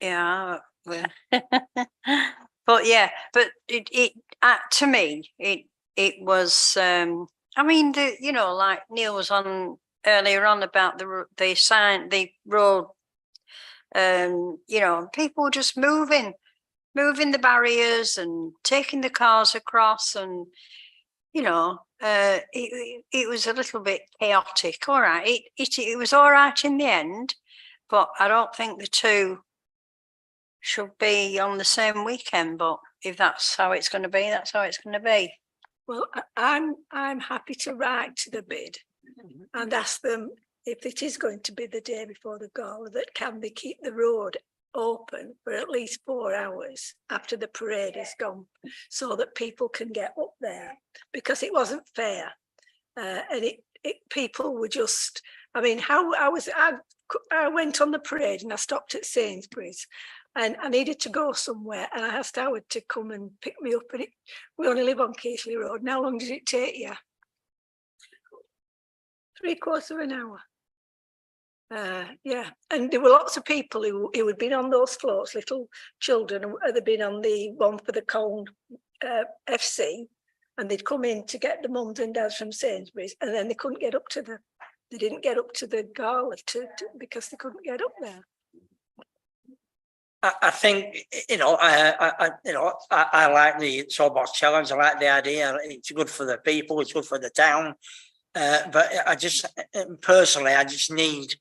Yeah, well, but yeah, but it to me it was. I mean, you know, like Neil was on earlier on about the sign, the road. You know, people just moving the barriers and taking the cars across, and you know, it was a little bit chaotic. All right, it was all right in the end, but I don't think the two should be on the same weekend. But if that's how it's going to be, that's how it's going to be. Well, I'm happy to write to the bid and ask them if it is going to be the day before the gala, that can they keep the road open for at least 4 hours after the parade is gone, so that people can get up there, because it wasn't fair. And people were just, I mean, I went on the parade and I stopped at Sainsbury's and I needed to go somewhere, and I asked Howard to come and pick me up, and we only live on Keighley Road. And how long did it take you? 3/4 of an hour. Yeah, and there were lots of people who had been on those floats, little children who had been on the one for the Colne FC, and they'd come in to get the mums and dads from Sainsbury's, and then they couldn't get up to they didn't get up to the gala because they couldn't get up there. I think, you know, I like the soapbox challenge. I like the idea. It's good for the people. It's good for the town. But I just personally, I just need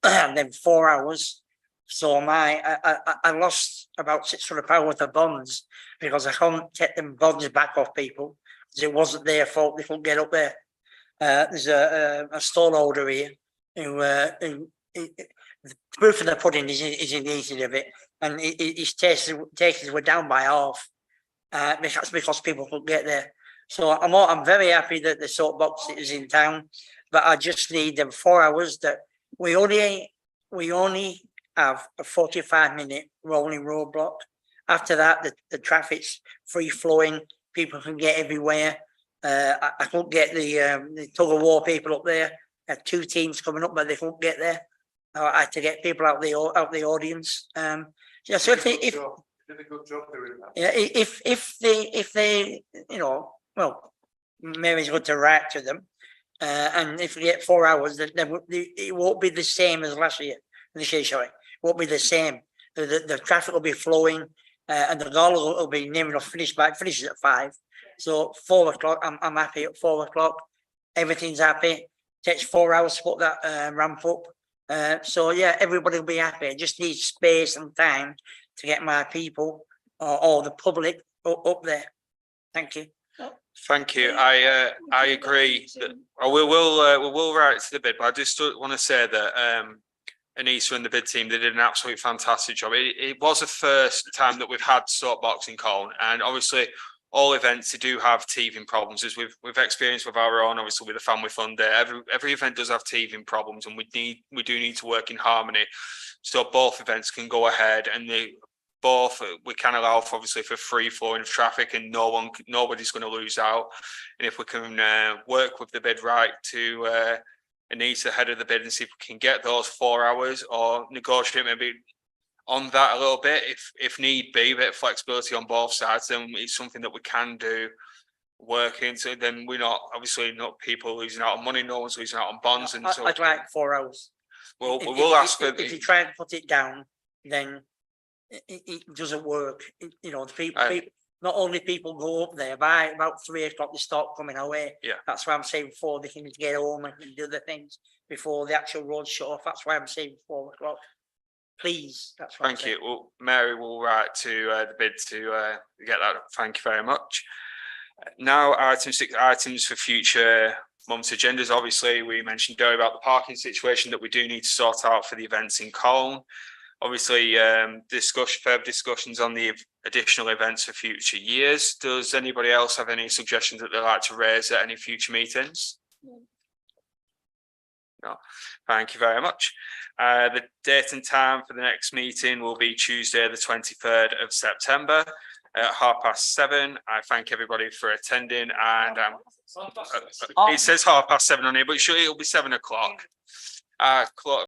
them 4 hours. So I lost about £600 worth of bonds because I couldn't get them bonds back off people because it wasn't their fault. They couldn't get up there. There's a stallholder here who the proof of the pudding is in the eating of it, and his tastes were down by half because people couldn't get there. So I'm very happy that the soapbox is in town, but I just need them 4 hours. That we only have a 45-minute rolling roadblock. After that, the traffic's free flowing. People can get everywhere. I couldn't get the tug of war people up there. I had 2 teams coming up, but they couldn't get there. I had to get people out the audience. Yeah, so if did a good job doing that. yeah, if they, you know, well, maybe it's good to write to them, and if we get 4 hours, then it won't be the same as last year. Sorry, it won't be the same. The traffic will be flowing, and the gala will be near enough finishes at 5. So 4 o'clock, I'm happy at 4 o'clock. Everything's happy. Takes 4 hours to put that ramp up. So yeah, everybody will be happy. I just need space and time to get my people or the public up there. Thank you. Thank you. I agree that we will write to the bid, but I just want to say that Anissa and the bid team, they did an absolutely fantastic job. It was the first time that we've had soapbox in Colne, and obviously all events they do have teething problems, as we've experienced with our own, obviously with the family fun day. Every event does have teething problems, and we do need to work in harmony so both events can go ahead, and we can allow for, obviously, for free flowing of traffic, and nobody's going to lose out. And if we can work with the bid right to Anissa ahead of the bid and see if we can get those 4 hours, or negotiate maybe on that a little bit if need be, a bit of flexibility on both sides, then it's something that we can do, work into. Then we're not people losing out on money, no one's losing out on bonds. And so I'd like 4 hours. Well, we'll ask for if you try and put it down, then it doesn't work. You know, the people, not only people go up there by about 3 o'clock, they start coming away. Yeah, that's why I'm saying 4. They can get home and do the things before the actual road shut off. That's why I'm saying 4 o'clock. Please, that's what thank you. Well, Mary will write to the bid to get that. Thank you very much. Now, item 6, items for future month's agendas. Obviously, we mentioned Joe about the parking situation that we do need to sort out for the events in Colne. Obviously, further discussions on the additional events for future years. Does anybody else have any suggestions that they'd like to raise at any future meetings? No, thank you very much. The date and time for the next meeting will be Tuesday, the 23rd of September at 7:30. I thank everybody for attending, and it says 7:30 on here, but it'll be 7 o'clock.